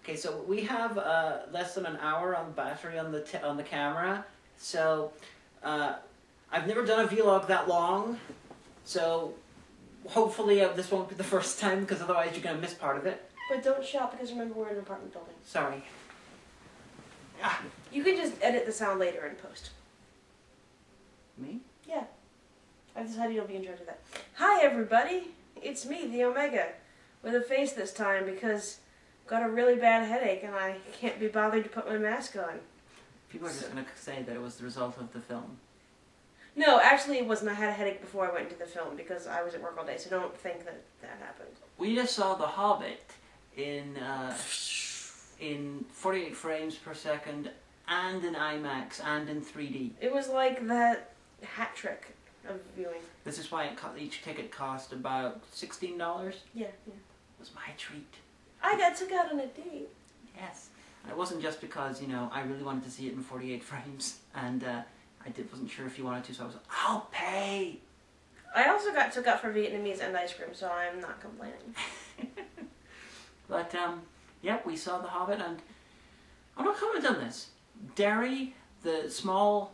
Okay, so we have less than an hour on battery on the camera. So I've never done a vlog that long. So hopefully this won't be the first time, because otherwise you're going to miss part of it. But don't shout, because remember we're in an apartment building. Sorry. You can just edit the sound later in post. Me? Yeah. I've decided you'll be in charge of that. Hi everybody! It's me, the Omega. With a face this time, because I've got a really bad headache and I can't be bothered to put my mask on. People are just going to say that it was the result of the film. No, actually it wasn't. I had a headache before I went into the film because I was at work all day, so don't think that that happened. We just saw The Hobbit in 48 frames per second, and in IMAX, and in 3D. It was like that hat trick of viewing. This is why each ticket cost about $16? Yeah. It was my treat. I took out on a date. Yes. And it wasn't just because, you know, I really wanted to see it in 48 frames, and wasn't sure if you wanted to, so I was like, I'll pay! I also took out for Vietnamese and ice cream, so I'm not complaining. But, yeah, we saw The Hobbit, and I'm not comment on this. Derry, the small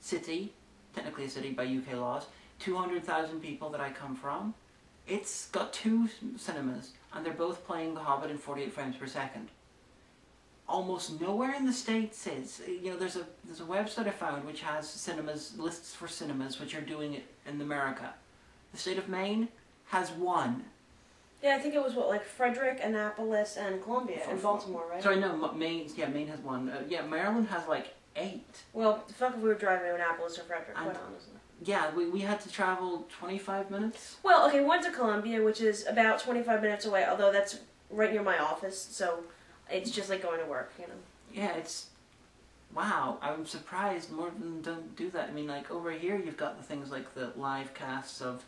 city, technically a city by UK laws, 200,000 people that I come from, it's got 2 cinemas, and they're both playing The Hobbit in 48 frames per second. Almost nowhere in the States is. You know, there's a website I found which has lists for cinemas which are doing it in America. The state of Maine has 1. Yeah, I think it was like Frederick, Annapolis, and Columbia, and Baltimore, right? Sorry, no, Maine has 1. Maryland has like 8. Well, the fuck if we were driving to Annapolis or Frederick, quite honestly. Yeah, we had to travel 25 minutes. Well, okay, we went to Columbia, which is about 25 minutes away, although that's right near my office, so it's just like going to work, you know. Yeah, it's... Wow, I'm surprised more of them don't do that. I mean, like, over here you've got the things like the live casts of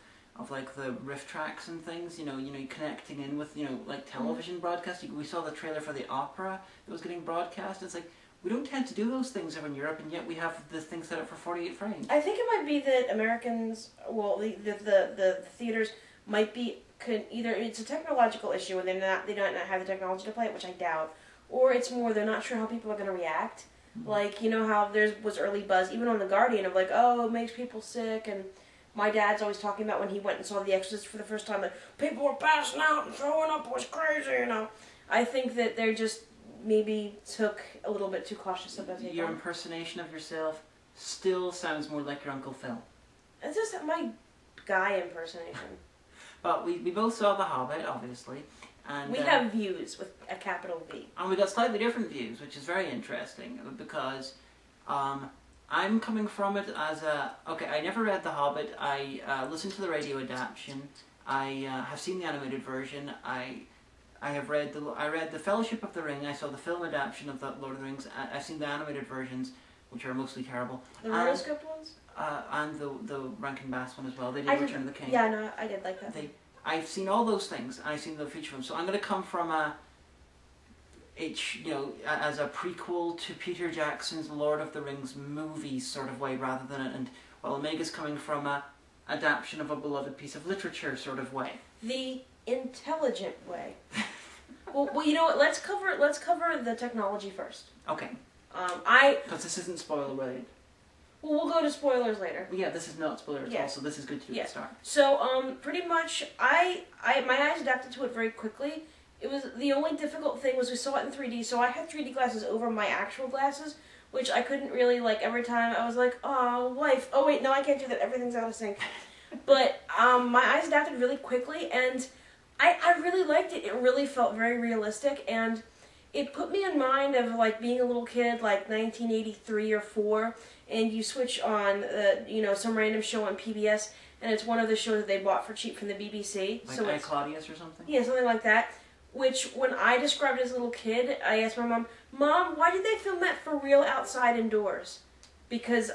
like the riff tracks and things, you know, connecting in with, like television broadcasts. We saw the trailer for the opera that was getting broadcast. It's like, we don't tend to do those things over in Europe, and yet we have this thing set up for 48 frames. I think it might be that Americans, well, the theaters might be, either it's a technological issue and they don't have the technology to play it, which I doubt, or it's more they're not sure how people are going to react. Mm-hmm. Like, you know how there was early buzz, even on The Guardian, of like, oh, it makes people sick, and my dad's always talking about when he went and saw The Exorcist for the first time, that people were passing out and throwing up, it was crazy, you know. I think that they're just maybe took a little bit too cautious about it. Your impersonation of yourself still sounds more like your Uncle Phil. It's just my guy impersonation. But we both saw The Hobbit, obviously. And we have views with a capital V. And we got slightly different views, which is very interesting, because I'm coming from it as a... Okay, I never read The Hobbit. I listened to the radio adaptation. I have seen the animated version. I read the Fellowship of the Ring. I saw the film adaptation of the Lord of the Rings. I've seen the animated versions, which are mostly terrible. The rotoscope ones? And the Rankin Bass one as well. They did Return of the King. Yeah, no, I did like that. I've seen all those things. I've seen the feature films. So I'm going to come from as a prequel to Peter Jackson's Lord of the Rings movies sort of way, rather than while Omega's coming from a adaptation of a beloved piece of literature sort of way. The intelligent way. well, you know what? Let's cover the technology first. Okay. Because this isn't spoiler related. Well, we'll go to spoilers later. Yeah, this is not spoiler at all, so this is good to do at the start. So, pretty much, my eyes adapted to it very quickly. It was, the only difficult thing was we saw it in 3D, so I had 3D glasses over my actual glasses, which I couldn't really, like, every time I was like, oh, life, oh wait, no, I can't do that, everything's out of sync. But, my eyes adapted really quickly, and I really liked it. It really felt very realistic, and it put me in mind of, like, being a little kid, like, 1983 or 4, and you switch on, some random show on PBS, and it's one of the shows that they bought for cheap from the BBC. Like so I, Claudius or something? Yeah, something like that. Which, when I described it as a little kid, I asked my mom, Mom, why did they film that for real outside indoors? Because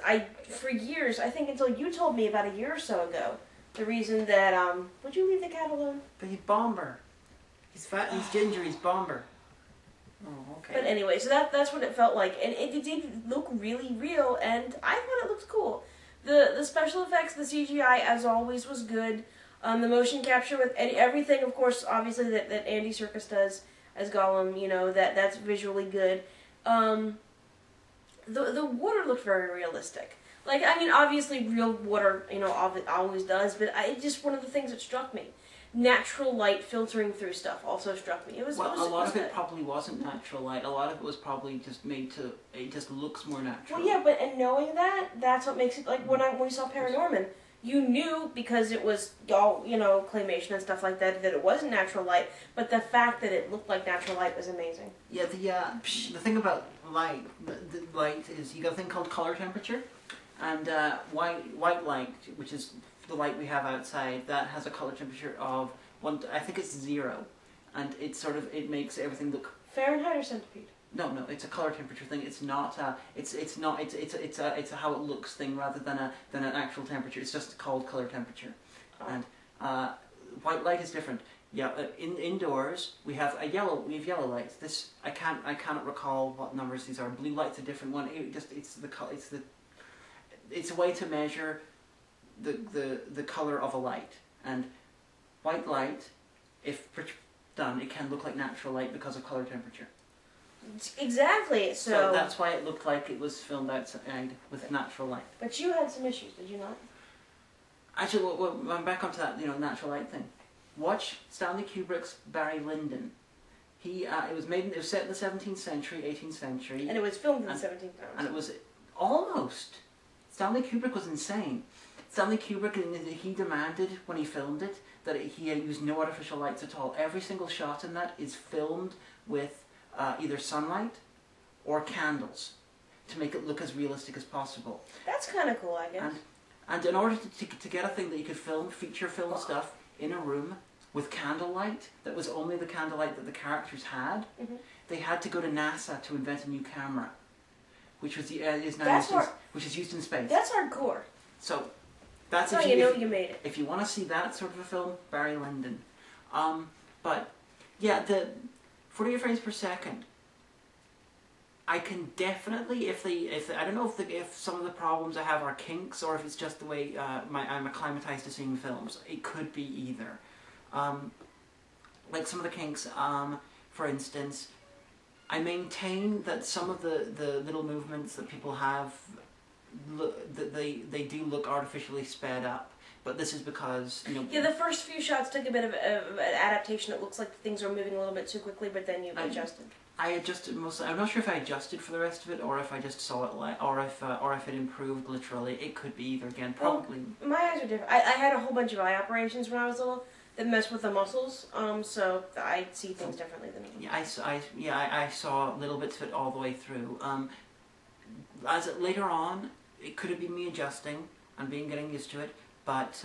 for years, I think until you told me about a year or so ago, the reason that, would you leave the cat alone? But he's Bomber. He's fat and he's ginger, he's Bomber. Oh, okay. But anyway, so that's what it felt like, and it did look really real, and I thought it looked cool. The special effects, the CGI, as always, was good. The motion capture with everything, of course, obviously, that Andy Serkis does. as Gollum. You know, that's visually good. The water looked very realistic. Like, I mean, obviously real water, you know, always does, but just one of the things that struck me. Natural light filtering through stuff also struck me. A lot of it probably wasn't natural light. A lot of it was probably just made to, it just looks more natural. Well, yeah, but and knowing that, that's what makes it, like, when we saw Paranorman, you knew, because it was all, you know, claymation and stuff like that, that it wasn't natural light, but the fact that it looked like natural light was amazing. Yeah, the thing about light, the light is, you got a thing called color temperature, and white light, which is the light we have outside, that has a color temperature of I think it's 0, and it makes everything look. Fahrenheit or centipede? No, it's a color temperature thing. It's not. It's a how it looks thing rather than an actual temperature. It's just called color temperature, and white light is different. Yeah, indoors we have yellow lights. This I cannot recall what numbers these are. Blue light's a different one. It's a way to measure the color of a light, and white light, if done, it can look like natural light because of color temperature. Exactly. So that's why it looked like it was filmed outside with natural light. But you had some issues, did you not? Actually, I'm back onto that, natural light thing. Watch Stanley Kubrick's Barry Lyndon. It was set in the 17th century, 18th century. And it was filmed in the 17th century. And it was almost. Stanley Kubrick was insane. Stanley Kubrick, he demanded when he filmed it that he used no artificial lights at all. Every single shot in that is filmed with either sunlight or candles to make it look as realistic as possible. That's kind of cool, I guess. And in order to get a thing that you could feature film stuff in a room with candlelight, that was only the candlelight that the characters had, they had to go to NASA to invent a new camera, which was which is used in space. That's hardcore. So that's how you know you made it. If you want to see that sort of a film, Barry Lyndon. But yeah, the 48 frames per second. I can definitely, I don't know if some of the problems I have are kinks or if it's just the way I'm acclimatized to seeing films. It could be either. Like some of the kinks, for instance, I maintain that some of the little movements that people have, they do look artificially sped up. But this is because, Yeah, the first few shots took a bit of an adaptation. It looks like things are moving a little bit too quickly, but then you adjusted. I adjusted mostly. I'm not sure if I adjusted for the rest of it, or if I just saw it, or if it improved literally. It could be either. Again, probably. Well, my eyes are different. I had a whole bunch of eye operations when I was little that mess with the muscles. So I see things differently than you. Yeah, I saw little bits of it all the way through. Later on, it could have been me adjusting and getting used to it, but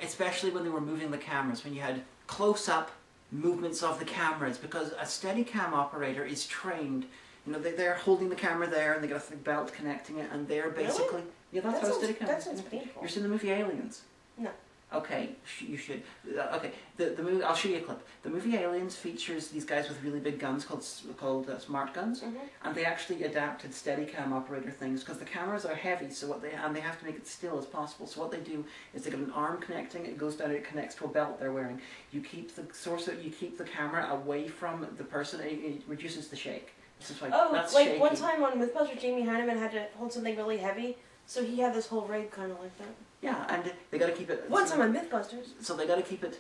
especially when they were moving the cameras, when you had close-up movements of the cameras, because a Steadicam operator is trained. They're holding the camera there, and they got a belt connecting it, and they're basically Really? Yeah, that's how a Steadicam. That sounds painful. You've seen the movie Aliens? No. Okay, you should. Okay, the movie. I'll show you a clip. The movie Aliens features these guys with really big guns called smart guns, and they actually adapted Steadicam operator things because the cameras are heavy. So they have to make it still as possible. So what they do is they get an arm connecting. It goes down. It connects to a belt they're wearing. You keep the camera away from the person. It reduces the shake. This is why. That's like shaky. One time on Mythbusters, Jamie Heineman had to hold something really heavy, so he had this whole rig kind of like that. Yeah, and they got to keep it. One time on Mythbusters. So they got to keep it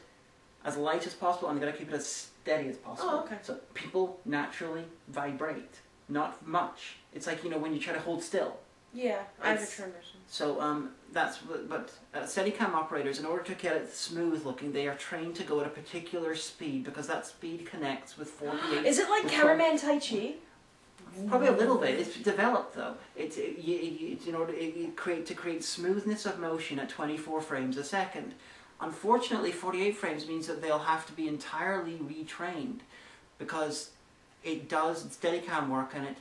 as light as possible, and they got to keep it as steady as possible. Oh, okay. So people naturally vibrate, not much. It's like when you try to hold still. Yeah, I have a tremor. So but Steadicam operators, in order to get it smooth looking, they are trained to go at a particular speed because that speed connects with 48. Is it like cameraman Tai Chi? Probably a little bit. It's developed though. It's in order to create smoothness of motion at 24 frames a second. Unfortunately, 48 frames means that they'll have to be entirely retrained because it does Steadicam work in it,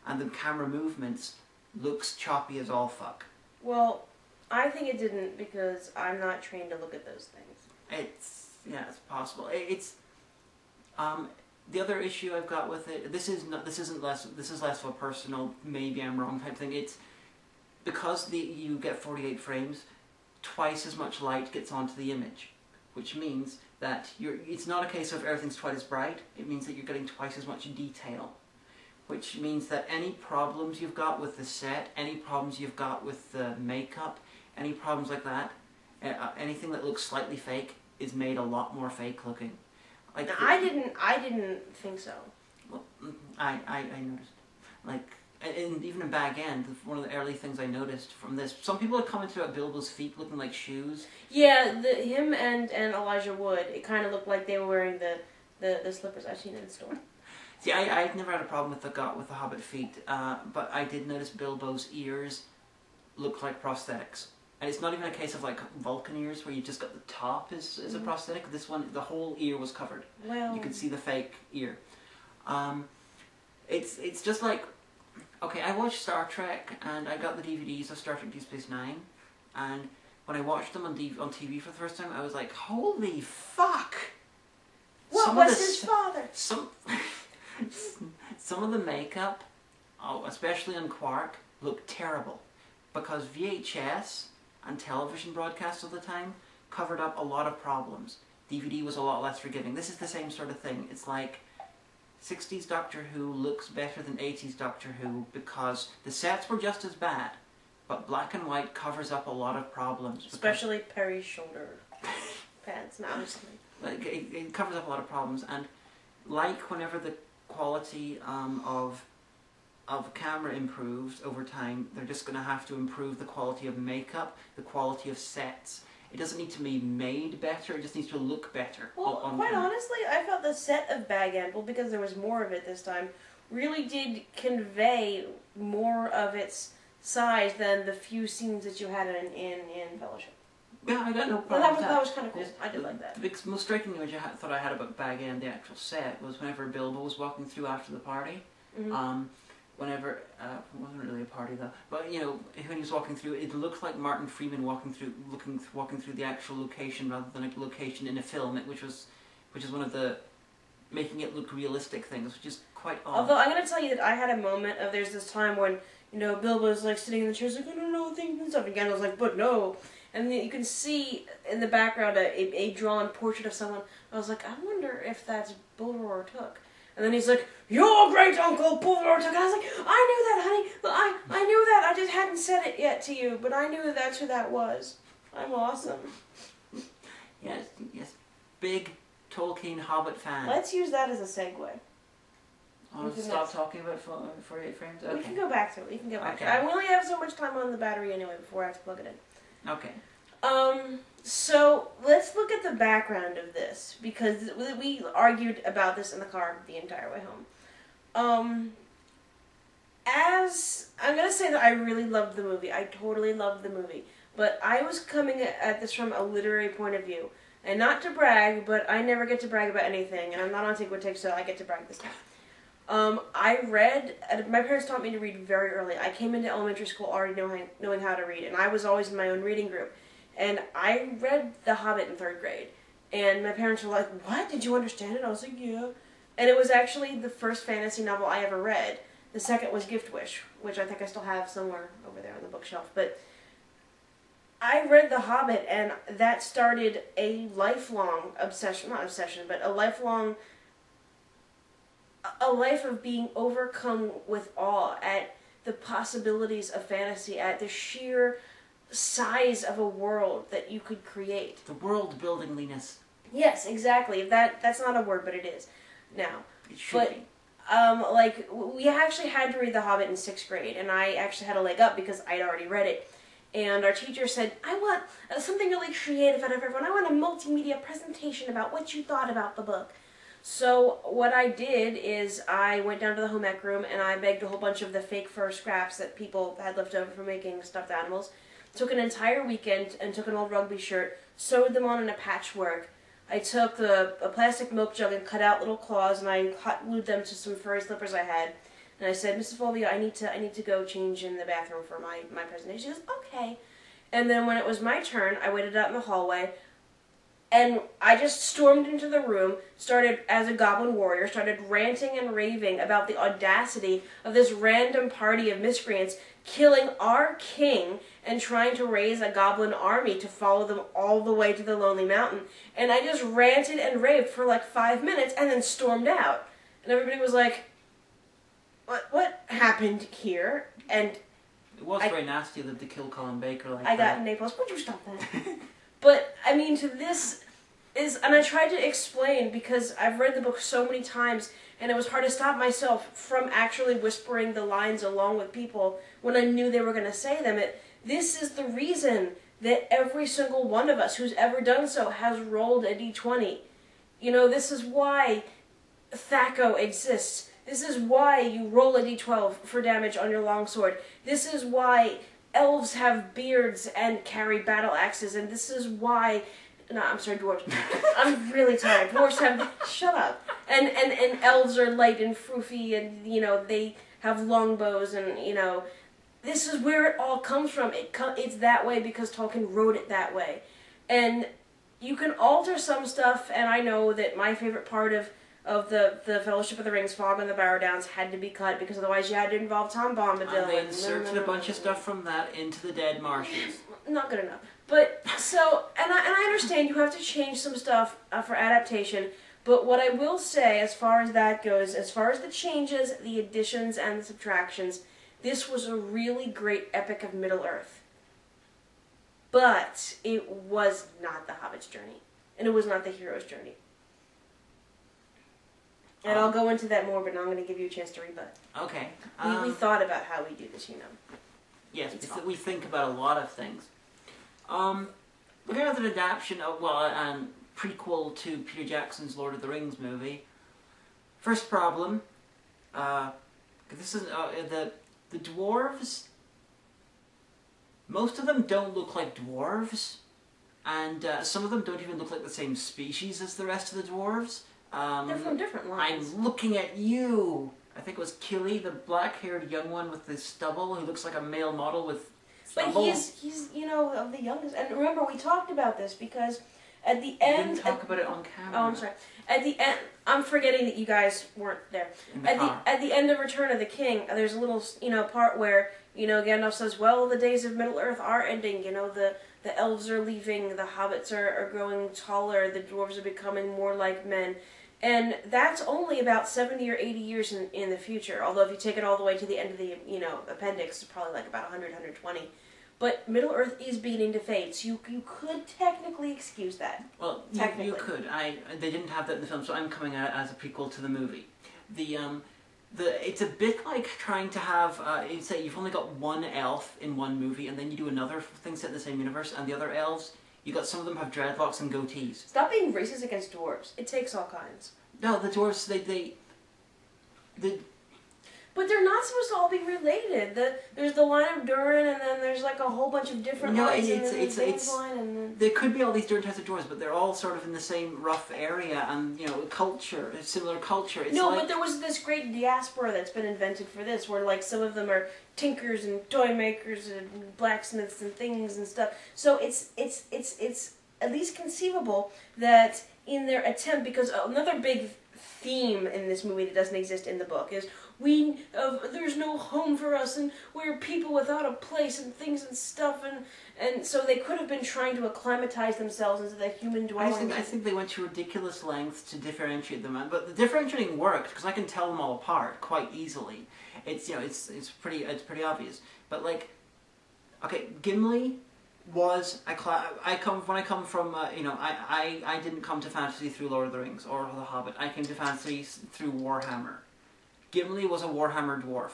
and the camera movements looks choppy as all fuck. Well, I think it didn't because I'm not trained to look at those things. It's possible. The other issue I've got with it, this is less of a personal, maybe I'm wrong type thing. It's because you get 48 frames, twice as much light gets onto the image, which means that it's not a case of everything's twice as bright. It means that you're getting twice as much detail, which means that any problems you've got with the set, any problems you've got with the makeup, any problems like that, anything that looks slightly fake is made a lot more fake looking. Like I didn't think so. Well, I noticed, like, and even in Bag End, one of the early things I noticed from this, some people had commented about Bilbo's feet looking like shoes. Yeah, him and Elijah Wood, it kind of looked like they were wearing the slippers I've seen in the store. See, I've never had a problem with the Hobbit feet, but I did notice Bilbo's ears look like prosthetics. And it's not even a case of like Vulcan ears where you just got the top is a prosthetic. This one, the whole ear was covered. Well, you could see the fake ear. It's just like, okay, I watched Star Trek and I got the DVDs of Star Trek Deep Space Nine, and when I watched them on TV for the first time, I was like, holy fuck! What was his father? Some of the makeup, especially on Quark, looked terrible because VHS and television broadcasts of the time covered up a lot of problems. DVD was a lot less forgiving. This is the same sort of thing. It's like 60s Doctor Who looks better than 80s Doctor Who because the sets were just as bad, but black and white covers up a lot of problems. Especially Perry's shoulder pads. No, I'm just kidding. Like, it covers up a lot of problems, and like whenever the quality of camera improves over time, they're just going to have to improve the quality of makeup, the quality of sets. It doesn't need to be made better, it just needs to look better. Well, quite honestly, I felt the set of Bag End, well, because there was more of it this time, really did convey more of its size than the few scenes that you had in Fellowship. Yeah, I got no problem Well, with that. that was kind of cool. I did like that. The most striking image I thought I had about Bag End, the actual set, was whenever Bilbo was walking through after the party. Mm-hmm. Whenever, it wasn't really a party though, but you know, when he was walking through, it looked like Martin Freeman walking through the actual location rather than a location in a film, which is one of the making it look realistic things, which is quite odd. Although I'm gonna tell you that I had a moment of there's this time when Bilbo's like sitting in the chair, like I don't know things and stuff, and Gandalf's like, but no, and you can see in the background a drawn portrait of someone. I was like, I wonder if that's Bulwer Took. And then he's like, your great uncle Bulwer Took. And I was like, I knew that, honey. I knew that. I just hadn't said it yet to you, but I knew that's who that was. I'm awesome. Yes, big Tolkien Hobbit fan. Let's use that as a segue. Want to stop talking about 48 frames? Okay. We can go back to it. I only have so much time on the battery anyway before I have to plug it in. Okay. So let's look at the background of this, because we argued about this in the car the entire way home. As I'm gonna say that I really loved the movie. I totally loved the movie, but I was coming at this from a literary point of view, and not to brag, but I never get to brag about anything, and I'm not on Take What Takes, so I get to brag this time. I read. My parents taught me to read very early. I came into elementary school already knowing how to read, and I was always in my own reading group. And I read The Hobbit in 3rd grade. And my parents were like, what? Did you understand it? I was like, yeah. And it was actually the first fantasy novel I ever read. The second was Gift Wish, which I think I still have somewhere over there on the bookshelf. But I read The Hobbit, and that started a lifelong obsession, not obsession, but a life of being overcome with awe at the possibilities of fantasy, at the sheer size of a world that you could create. The world buildingliness. Yes, exactly. That's not a word, but it is now. It should be. Like, we actually had to read The Hobbit in 6th grade, and I actually had a leg up because I'd already read it. And our teacher said, I want something really creative out of everyone. I want a multimedia presentation about what you thought about the book. So what I did is I went down to the home ec room, and I begged a whole bunch of the fake fur scraps that people had left over from making stuffed animals. Took an entire weekend and took an old rugby shirt, sewed them on in a patchwork. I took a plastic milk jug and cut out little claws, and I hot glued them to some furry slippers I had. And I said, Mrs. Fulvia, I need to go change in the bathroom for my presentation. She goes, okay. And then when it was my turn, I waited out in the hallway, And I just stormed into the room, started, as a goblin warrior, started ranting and raving about the audacity of this random party of miscreants killing our king and trying to raise a goblin army to follow them all the way to the Lonely Mountain. And I just ranted and raved for like 5 minutes and then stormed out. And everybody was like, what happened here? And it was very nasty of them to kill Colin Baker like I that. got Naples. Would you stop that? But, I mean, to this is... And I tried to explain, because I've read the book so many times, and it was hard to stop myself from actually whispering the lines along with people when I knew they were going to say them. This is the reason that every single one of us who's ever done so has rolled a d20. You know, this is why Thaco exists. This is why you roll a d12 for damage on your longsword. This is why elves have beards and carry battle axes, and this is why... No, I'm sorry, dwarves. I'm really tired. Dwarves have... Shut up. And elves are light and froofy, and, you know, they have longbows, and, you know... This is where it all comes from. It's that way because Tolkien wrote it that way. And you can alter some stuff, and I know that my favorite part of the Fellowship of the Rings, Fog on the Barrow Downs, had to be cut, because otherwise you had to involve Tom Bombadil. And they inserted a bunch of stuff from that into the Dead Marshes. Not good enough. But, so, and I understand you have to change some stuff for adaptation, but what I will say, as far as that goes, as far as the changes, the additions, and the subtractions, this was a really great epic of Middle-earth. But it was not the Hobbit's journey, and it was not the hero's journey. And I'll go into that more, but now I'm going to give you a chance to rebut. Okay. We thought about how we do this, you know. Yes, we think about a lot of things. Looking at an adaptation of, well, prequel to Peter Jackson's Lord of the Rings movie. First problem, this is the dwarves. Most of them don't look like dwarves, and some of them don't even look like the same species as the rest of the dwarves. They're from different lines. I'm looking at you. I think it was Killy, the black-haired young one with the stubble, who looks like a male model with stubble. But he's you know, of the youngest. And remember, we talked about this because at the end... We didn't talk about it on camera. Oh, I'm sorry. At the end... I'm forgetting that you guys weren't there. At the end of Return of the King, there's a little, you know, part where, you know, Gandalf says, well, the days of Middle-earth are ending. You know, the elves are leaving, the hobbits are growing taller, the dwarves are becoming more like men. And that's only about 70 or 80 years in the future. Although if you take it all the way to the end of the, you know, appendix, it's probably like about 100, 120. But Middle-earth is beginning to fade, so you could technically excuse that. Well, you could. They didn't have that in the film, so I'm coming at it as a prequel to the movie. It's a bit like trying to have, say you've only got one elf in one movie, and then you do another thing set in the same universe, and the other elves, some of them have dreadlocks and goatees. Stop being racist against dwarves. It takes all kinds. No, the dwarves, they But they're not supposed to all be related. There's the line of Durin, and then there's like a whole bunch of different lines. There could be all these different types of dwarves, but they're all sort of in the same rough area, and you know, culture, similar culture. But there was this great diaspora that's been invented for this, where like some of them are tinkers and toy makers and blacksmiths and things and stuff. So it's at least conceivable that in their attempt, because another big theme in this movie that doesn't exist in the book is there's no home for us, and we're people without a place and things and stuff, and so they could have been trying to acclimatize themselves into the human dwelling. I think they went to ridiculous lengths to differentiate them, but the differentiating worked because I can tell them all apart quite easily. It's pretty obvious. But like, okay, Gimli was I come from I didn't come to fantasy through Lord of the Rings or The Hobbit. I came to fantasy through Warhammer. Gimli was a Warhammer dwarf.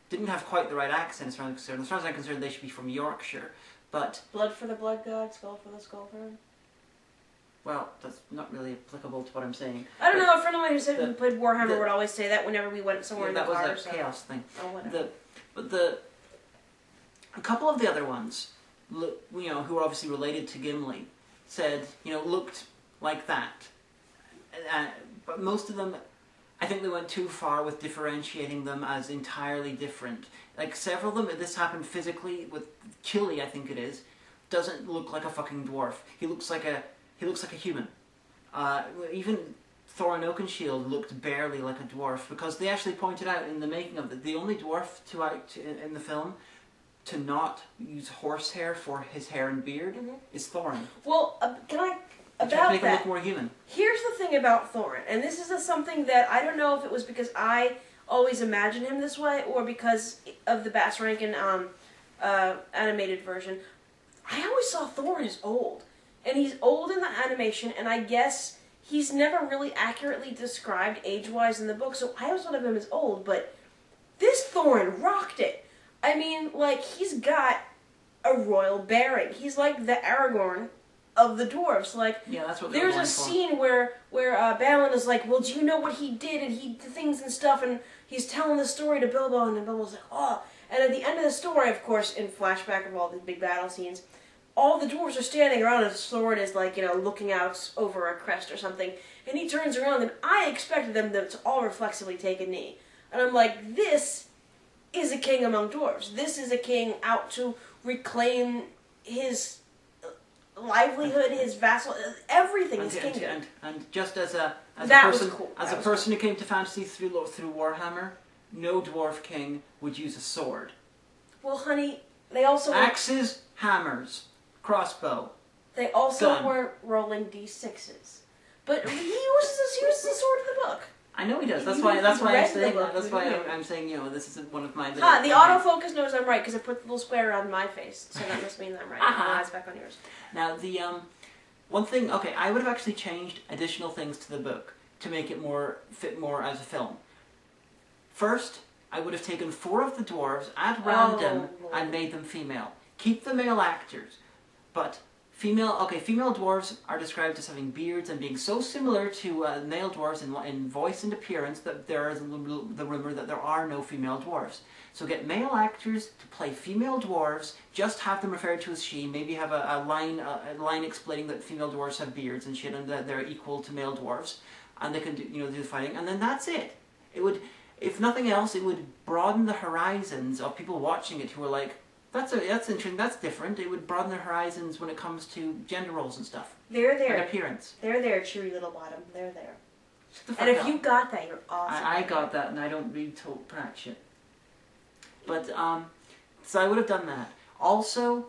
Didn't have quite the right accent as far as I'm concerned. As far as I'm concerned, they should be from Yorkshire. But blood for the blood god, skull for the skull god. Well, that's not really applicable to what I'm saying. I don't know. A friend of mine who said we played Warhammer would always say that whenever we went somewhere in the car. That was a chaos thing. Oh, whatever. A couple of the other ones, who are obviously related to Gimli, said, looked like that. But most of them, I think they went too far with differentiating them as entirely different. Like several of them, this happened physically with Killy, I think it is, doesn't look like a fucking dwarf. He looks like he looks like a human. Even Thorin Oakenshield looked barely like a dwarf, because they actually pointed out in the making of it, the only dwarf in the film to not use horsehair for his hair and beard is Thorin. Well, can I... About to make him look more human. Here's the thing about Thorin, and this is something that I don't know if it was because I always imagined him this way, or because of the Bass Rankin animated version. I always saw Thorin as old. And he's old in the animation, and I guess he's never really accurately described age-wise in the book, so I always thought of him as old, but this Thorin rocked it. I mean, like, he's got a royal bearing. He's like the Aragorn of the dwarves. Like, yeah, that's what there's a scene where Balin is like, well, do you know what he did, and he did things and stuff, and he's telling the story to Bilbo, and then Bilbo's like, oh. And at the end of the story, of course, in flashback of all the big battle scenes, all the dwarves are standing around, and Thorin is like, you know, looking out over a crest or something, and he turns around, and I expected them to all reflexively take a knee. And I'm like, this is a king among dwarves. This is a king out to reclaim his livelihood, his vassal, everything, his kingdom. And just as a Cool. person who came to fantasy through Warhammer, no dwarf king would use a sword. Well, honey, they also... Axes, hammers, crossbow. They also gun. weren't rolling d6s. But he uses the sword in the book. I know he does. That's why I'm saying, you know, this is one of my... The autofocus knows I'm right, because it put the little square around my face, so that must mean I'm right. My eyes back on yours. Now, the, one thing... Okay, I would have actually changed additional things to the book to make it fit more as a film. First, I would have taken 4 of the dwarves at random and made them female. Keep the male actors, but female dwarves are described as having beards and being so similar to male dwarves in voice and appearance that there is the rumor that there are no female dwarves. So get male actors to play female dwarves, just have them referred to as she, maybe have a line explaining that female dwarves have beards and shit, and that they're equal to male dwarves, and they can do the fighting, and then that's it. It would... If nothing else, it would broaden the horizons of people watching it who are like, that's interesting, that's different. It would broaden their horizons when it comes to gender roles and stuff. They're there. And appearance. They're there, cheery little bottom. They're there. And if you got that, you're awesome. I got that, and I don't read pronounce shit. But, so I would have done that. Also,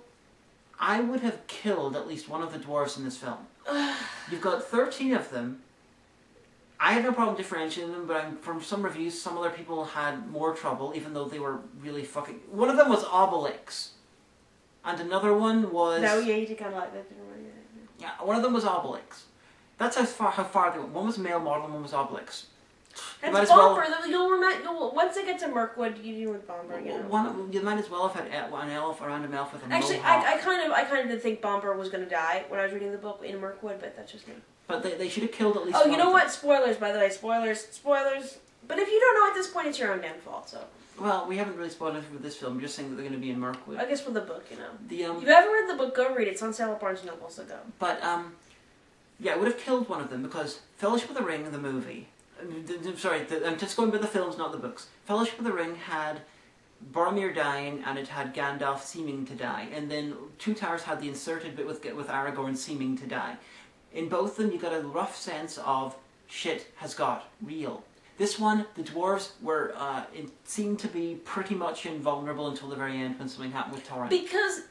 I would have killed at least one of the dwarves in this film. You've got 13 of them. I had no problem differentiating them, but from some reviews, some other people had more trouble, even though they were really fucking... One of them was Obelix. And another one was... No, yeah, you did kind of like that. Yeah, one of them was Obelix. That's how far they went. One was male model and one was Obelix. That's Bomber. Once they get to Mirkwood, you deal with Bomber, you know. You might as well have had an elf or an elf with a Actually, mohawk. I kind of did think Bomber was going to die when I was reading the book in Mirkwood, but that's just me. But they should have killed at least one. Oh, you know what? what? Spoilers, by the way. Spoilers. But if you don't know at this point, it's your own damn fault, so... Well, we haven't really spoiled it for this film. We're just saying that they're going to be in Mirkwood. I guess for the book, you know. If you haven't read the book, go read it. It's on sale at Barnes & Noble, so go. But, yeah, I would have killed one of them because Fellowship of the Ring, the movie... Sorry, I'm just going by the films, not the books. Fellowship of the Ring had Boromir dying, and it had Gandalf seeming to die. And then Two Towers had the inserted bit with Aragorn seeming to die. In both of them, you got a rough sense of shit has got real. This one, the dwarves were seemed to be pretty much invulnerable until the very end when something happened with Thorin. Because,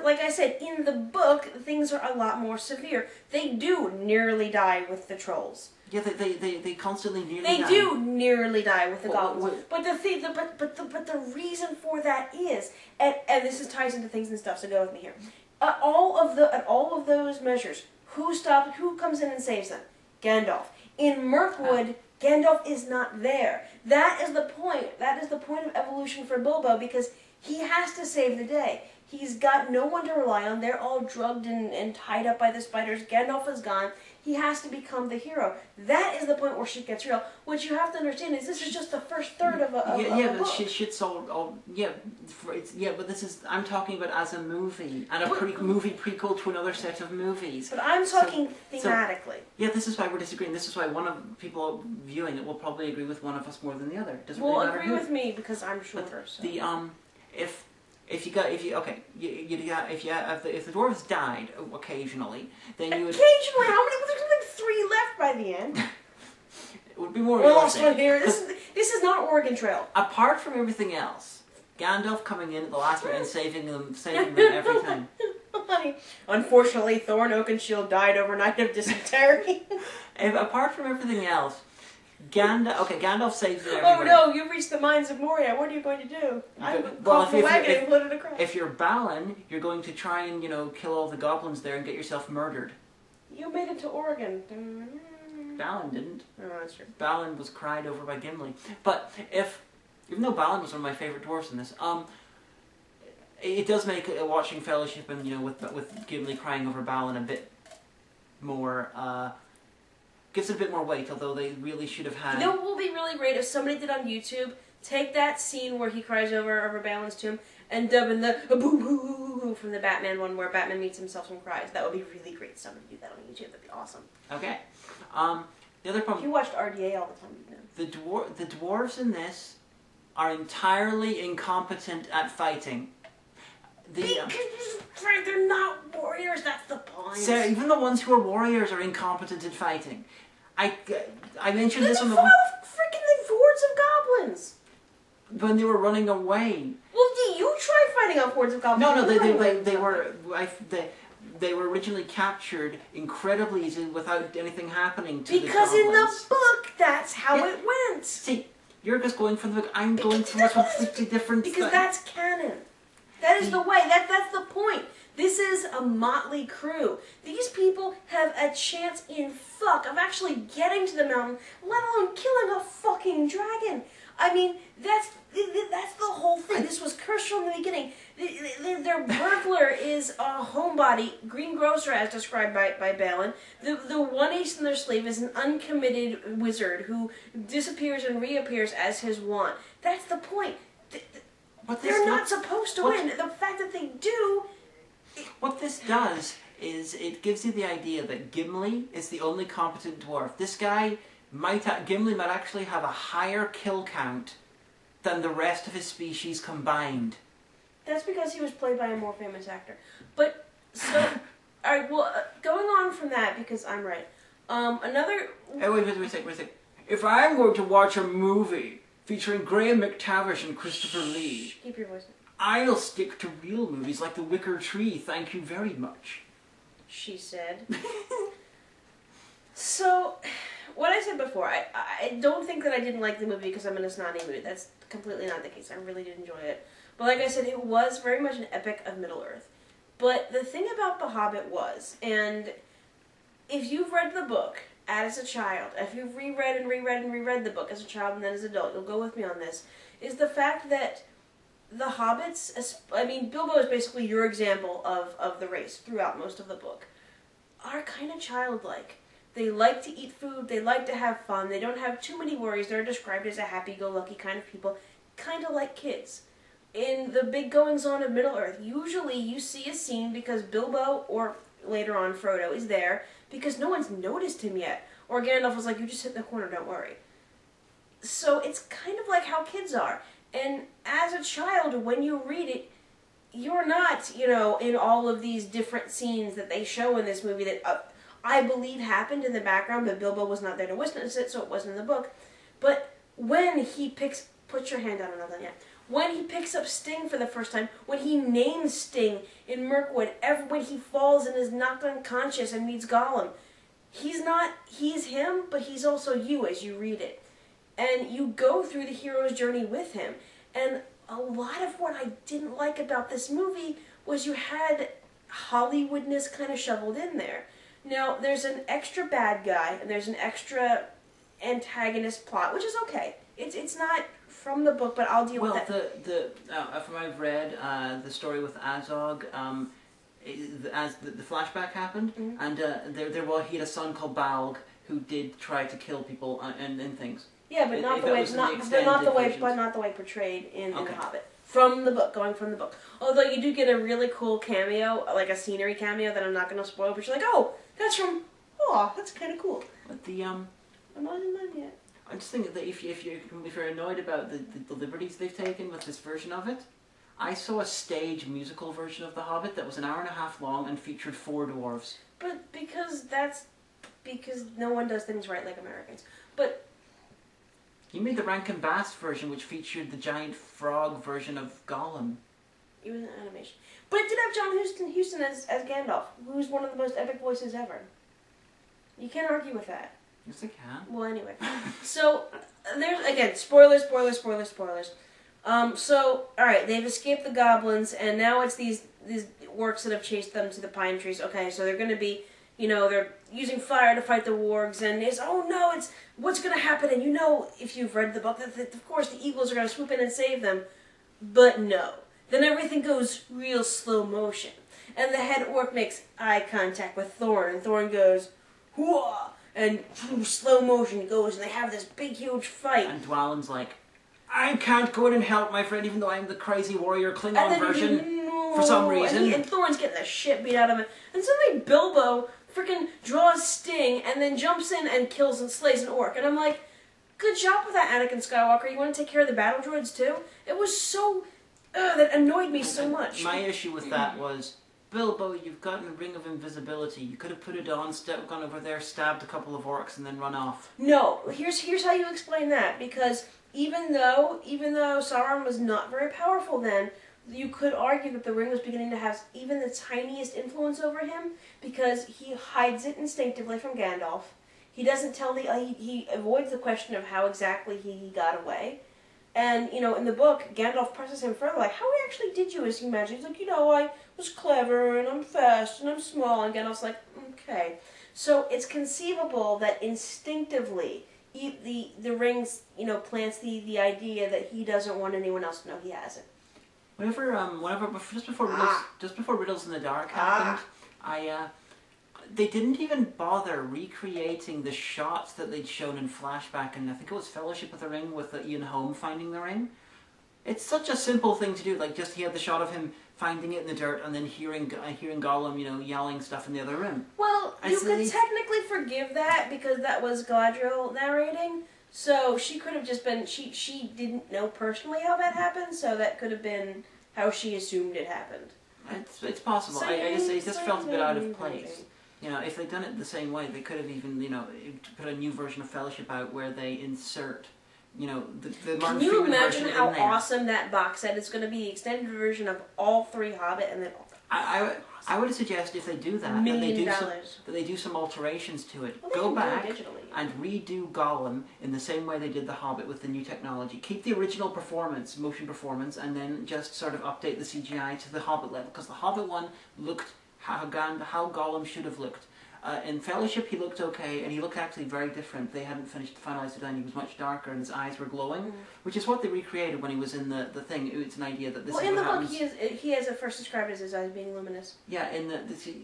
like I said, in the book, things are a lot more severe. They do nearly die with the trolls. Yeah, they constantly nearly die. They do nearly die with the goblins. But the reason for that is, and this ties into things and stuff, so go with me here. At all of those measures, who comes in and saves them? Gandalf. In Mirkwood, Gandalf is not there. That is the point. That is the point of evolution for Bilbo, because he has to save the day. He's got no one to rely on. They're all drugged and tied up by the spiders. Gandalf is gone. He has to become the hero. That is the point where shit gets real. What you have to understand is this is just the first third of a but book. Shit's all but this is, I'm talking about as a movie, and a movie prequel to another set of movies. But I'm talking thematically. Yeah, this is why we're disagreeing. This is why one of people viewing it will probably agree with one of us more than the other. Doesn't really matter agree with me because I'm shorter. So. if the dwarves died occasionally, then you would... Occasionally? How many? There's only 3 left by the end. It would be more Lost realistic. one here. This is not Oregon Trail. Apart from everything else, Gandalf coming in at the last minute and saving them every time. Honey, unfortunately, Thorin Oakenshield died overnight of dysentery. Apart from everything else, Gandalf saves it Oh everywhere. no, you've reached the mines of Moria. What are you going to do? I'm caught the wagon and floated across. If you're Balin, you're going to try and, kill all the goblins there and get yourself murdered. You made it to Oregon. Balin didn't. Oh, that's true. Balin was cried over by Gimli. But even though Balin was one of my favorite dwarves in this, it does make watching Fellowship and with Gimli crying over Balin a bit more gives it a bit more weight. Although they really should have had. You know what will be really great if somebody did on YouTube take that scene where he cries over Balin's tomb and dub in the boo hoo hoo from the Batman one where Batman meets himself and cries. That would be really great. If somebody do that on YouTube. That'd be awesome. Okay. The other problem. If you watched RDA all the time, you'd know. The dwarves in this are entirely incompetent at fighting. Frank, they're not warriors. That's the point. Sarah, even the ones who are warriors are incompetent at fighting. I mentioned this on the freaking the hordes of goblins when they were running away. Well, you try fighting off hordes of goblins. No, they were originally captured incredibly easily without anything happening to because the in the book, that's how it went. See, you're just going from the book. I'm going from a completely different. Because that's canon. That is the way. That's the point. This is a motley crew. These people have a chance in fuck of actually getting to the mountain, let alone killing a fucking dragon. I mean, that's the whole thing. This was cursed from the beginning. Their burglar is a homebody, green grocer as described by Balin. The one ace in their sleeve is an uncommitted wizard who disappears and reappears as his wand. That's the point. They're not supposed to win. The fact that they do... What this does is it gives you the idea that Gimli is the only competent dwarf. This guy Gimli might actually have a higher kill count than the rest of his species combined. That's because he was played by a more famous actor. But, so... Alright, well, going on from that, because I'm right. Another... Hey, wait a second. If I'm going to watch a movie featuring Graham McTavish and Christopher Lee... Keep your voice down. I'll stick to real movies like The Wicker Tree, thank you very much. She said. So, what I said before, I don't think that I didn't like the movie because I'm in a snotty mood. That's completely not the case. I really did enjoy it. But like I said, it was very much an epic of Middle-earth. But the thing about The Hobbit was, and if you've read the book as a child, if you've reread the book as a child and then as an adult, you'll go with me on this, is the fact that the hobbits, I mean, Bilbo is basically your example of the race throughout most of the book, are kind of childlike. They like to eat food, they like to have fun, they don't have too many worries, they're described as a happy-go-lucky kind of people, kind of like kids. In the big goings-on of Middle-earth, usually you see a scene because Bilbo, or later on Frodo, is there because no one's noticed him yet. Or Gandalf was like, you just sit in the corner, don't worry. So it's kind of like how kids are. And as a child, when you read it, you're not, in all of these different scenes that they show in this movie that I believe happened in the background, but Bilbo was not there to witness it, so it wasn't in the book. But when he put your hand down, I'm not done yet. When he picks up Sting for the first time, when he names Sting in Mirkwood, when he falls and is knocked unconscious and meets Gollum, he's him, but he's also you as you read it. And you go through the hero's journey with him. And a lot of what I didn't like about this movie was you had Hollywoodness kind of shoveled in there. Now, there's an extra bad guy, and there's an extra antagonist plot, which is okay. It's not from the book, but I'll deal with that. From I've read the story with Azog, as the flashback happened, and he had a son called Balg who did try to kill people and things. Yeah, but not the way portrayed in The Hobbit. From the book, going from the book. Although you do get a really cool cameo, like a scenery cameo that I'm not going to spoil, but you're like, that's kind of cool. But I'm not in mine yet. I just think that if you're annoyed about the liberties they've taken with this version of it, I saw a stage musical version of The Hobbit that was an hour and a half long and featured 4 dwarves. But because no one does things right like Americans. But You made the Rankin Bass version, which featured the giant frog version of Gollum. it was an animation. But it did have John Huston as Gandalf, who's one of the most epic voices ever. You can't argue with that. Yes, I can. Well, anyway. So, there's, again, spoilers. So, alright, they've escaped the goblins, and now it's these orcs that have chased them to the pine trees. Okay, so they're going to be, they're using fire to fight the wargs, and it's, oh no, it's, what's going to happen? And if you've read the book, that of course the eagles are going to swoop in and save them. But no. Then everything goes real slow motion. And the head orc makes eye contact with Thorin, and Thorin goes, whoa! And slow motion goes, and they have this big, huge fight. And Dwalin's like, I can't go in and help my friend, even though I'm the crazy warrior Klingon version, for some reason. And Thorin's getting the shit beat out of him. And suddenly Bilbo freaking draws Sting, and then jumps in and kills and slays an orc. And I'm like, good job with that, Anakin Skywalker. You want to take care of the battle droids, too? It was so... that annoyed me so much. My issue with that was, Bilbo, you've gotten a ring of invisibility. You could have put it on, gone over there, stabbed a couple of orcs, and then run off. No, here's how you explain that. Because even though Sauron was not very powerful then, you could argue that the ring was beginning to have even the tiniest influence over him, because he hides it instinctively from Gandalf. He doesn't tell he avoids the question of how exactly he got away. And, in the book, Gandalf presses him further, like, how actually did you, as you imagine? He's like, I was clever, and I'm fast, and I'm small, and Gandalf's like, okay. So it's conceivable that instinctively, the rings, plants the idea that he doesn't want anyone else to know he has it. Just before Riddles in the Dark happened, they didn't even bother recreating the shots that they'd shown in flashback, and I think it was Fellowship of the Ring with Ian Holm finding the ring. It's such a simple thing to do, like just he had the shot of him finding it in the dirt and then hearing Gollum, yelling stuff in the other room. Well, you could technically forgive that because that was Galadriel narrating, so she could have just been, she didn't know personally how that happened, so that could have been how she assumed it happened. It's possible. I just felt a bit out of place. If they'd done it the same way, they could have even, put a new version of Fellowship out where they insert, the Martin Freeman version. Can you imagine how awesome that box set is going to be? The extended version of all 3 Hobbit, and then I would suggest if they do that, that they do some alterations to it. Well, go back and redo Gollum in the same way they did the Hobbit with the new technology. Keep the original motion performance, and then just sort of update the CGI to the Hobbit level, because the Hobbit one looked how Gollum should have looked. In Fellowship, he looked okay, and he looked actually very different. They hadn't finalized it, and he was much darker, and his eyes were glowing, which is what they recreated when he was in the thing. It's an idea that this is what happens. Well, in the book, he has at first described as his eyes being luminous. Yeah, in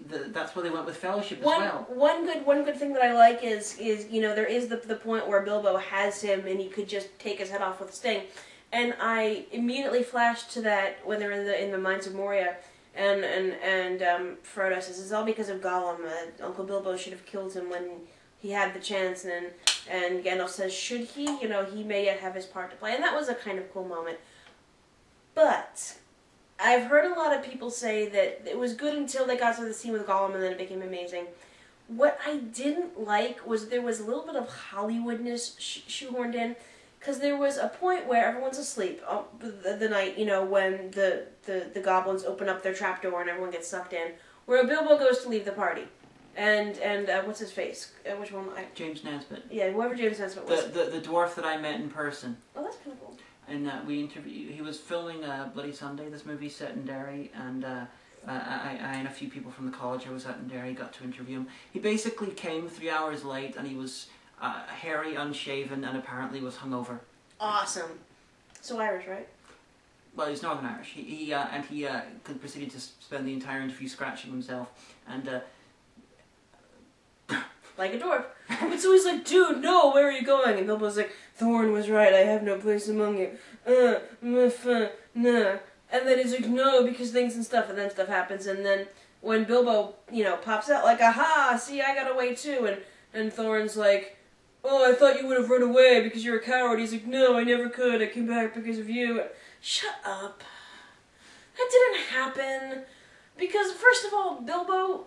that's why they went with Fellowship as well. One good thing that I like is there is the point where Bilbo has him, and he could just take his head off with Sting, and I immediately flashed to that when they're in the Mines of Moria. And Frodo says it's all because of Gollum. Uncle Bilbo should have killed him when he had the chance. And Gandalf says, should he? He may yet have his part to play. And that was a kind of cool moment. But I've heard a lot of people say that it was good until they got to the scene with Gollum, and then it became amazing. What I didn't like was there was a little bit of Hollywoodness shoehorned in. Because there was a point where everyone's asleep the night, when the goblins open up their trapdoor and everyone gets sucked in, where Bilbo goes to leave the party. And what's his face? Which one? James Nesbitt. Yeah, whoever James Nesbitt was. The dwarf that I met in person. Oh, that's kind of cool. And we interviewed. He was filming Bloody Sunday, this movie set in Derry, and I and a few people from the college I was at in Derry got to interview him. He basically came 3 hours late, and he was hairy, unshaven, and apparently was hungover. Awesome. So Irish, right? Well, he's Northern Irish. He proceeded to spend the entire interview scratching himself, and like a dwarf. But so he's like, dude, no, where are you going? And Bilbo's like, Thorin was right, I have no place among you. Nah. And then he's like, no, because things and stuff, and then stuff happens, and then when Bilbo, pops out like, aha, see, I got away too, and Thorin's like, oh, I thought you would have run away because you're a coward. He's like, no, I never could. I came back because of you. Shut up. That didn't happen. Because, first of all, Bilbo,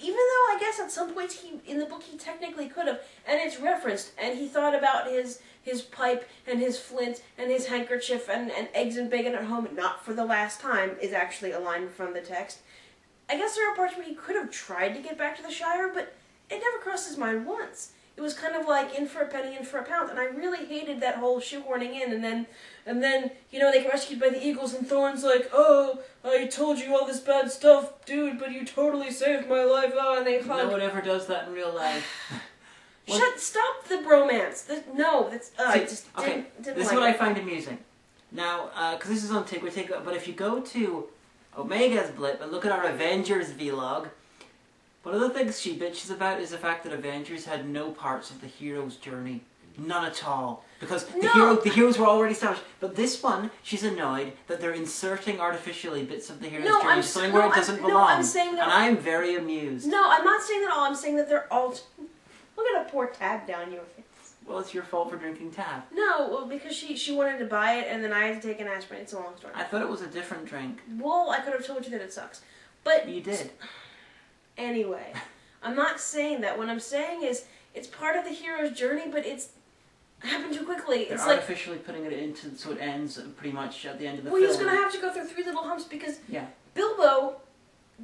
even though I guess at some points in the book he technically could have, and it's referenced, and he thought about his pipe and his flint and his handkerchief and eggs and bacon at home, not for the last time, is actually a line from the text. I guess there are parts where he could have tried to get back to the Shire, but it never crossed his mind once. It was kind of like in for a penny, in for a pound, and I really hated that whole shoehorning in, and then they get rescued by the eagles, and Thorn's like, oh, I told you all this bad stuff, dude, but you totally saved my life, oh, and they hug. No one ever does that in real life. Stop the bromance. Okay, this is what I find amusing. Now, because this is on Take, but if you go to Omega's blip and look at our Avengers vlog, one of the things she bitches about is the fact that Avengers had no parts of the hero's journey. None at all. Because the heroes were already established. But this one, she's annoyed that they're inserting artificially bits of the hero's journey, something where it doesn't belong. And I'm very amused. No, I'm not saying that at all. I'm saying that they're all... Look at a poor tab down your face. Well, it's your fault for drinking tab. No, well, because she wanted to buy it, and then I had to take an aspirin. It's a long story. I thought it was a different drink. Well, I could have told you that it sucks. But... You did. Anyway, I'm not saying that. What I'm saying is, it's part of the hero's journey, but it's happened too quickly. They're it's artificially putting it into so it ends pretty much at the end of the film. film. Well, he's going to have to go through 3 little humps because yeah. Bilbo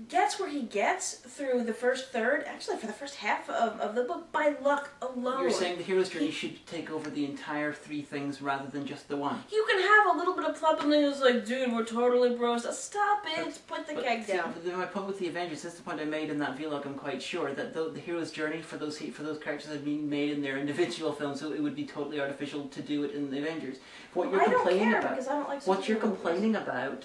gets where he gets through the first third, actually for the first half of the book, by luck alone. You're saying the hero's journey should take over the entire 3 things rather than just the one. You can have a little bit of plot, and then it's like, dude, we're totally bros. Stop it. Put the keg down. My point with the Avengers, that's the point I made in that vlog, I'm quite sure, that the hero's journey for those characters had been made in their individual films, so it would be totally artificial to do it in the Avengers. What you're complaining about, because I don't like what you're complaining about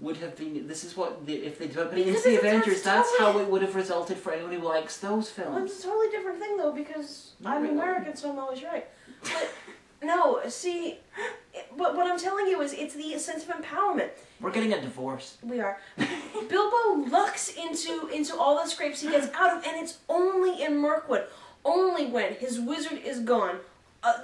would have been, this is what, if they'd done it into the Avengers, that's how it would have resulted for anyone who likes those films. Well, it's a totally different thing, though, because I'm American, so I'm always right. But, no, see, but what I'm telling you is it's the sense of empowerment. We're getting a divorce. We are. Bilbo lucks into all the scrapes he gets out of, and it's only in Mirkwood, only when his wizard is gone.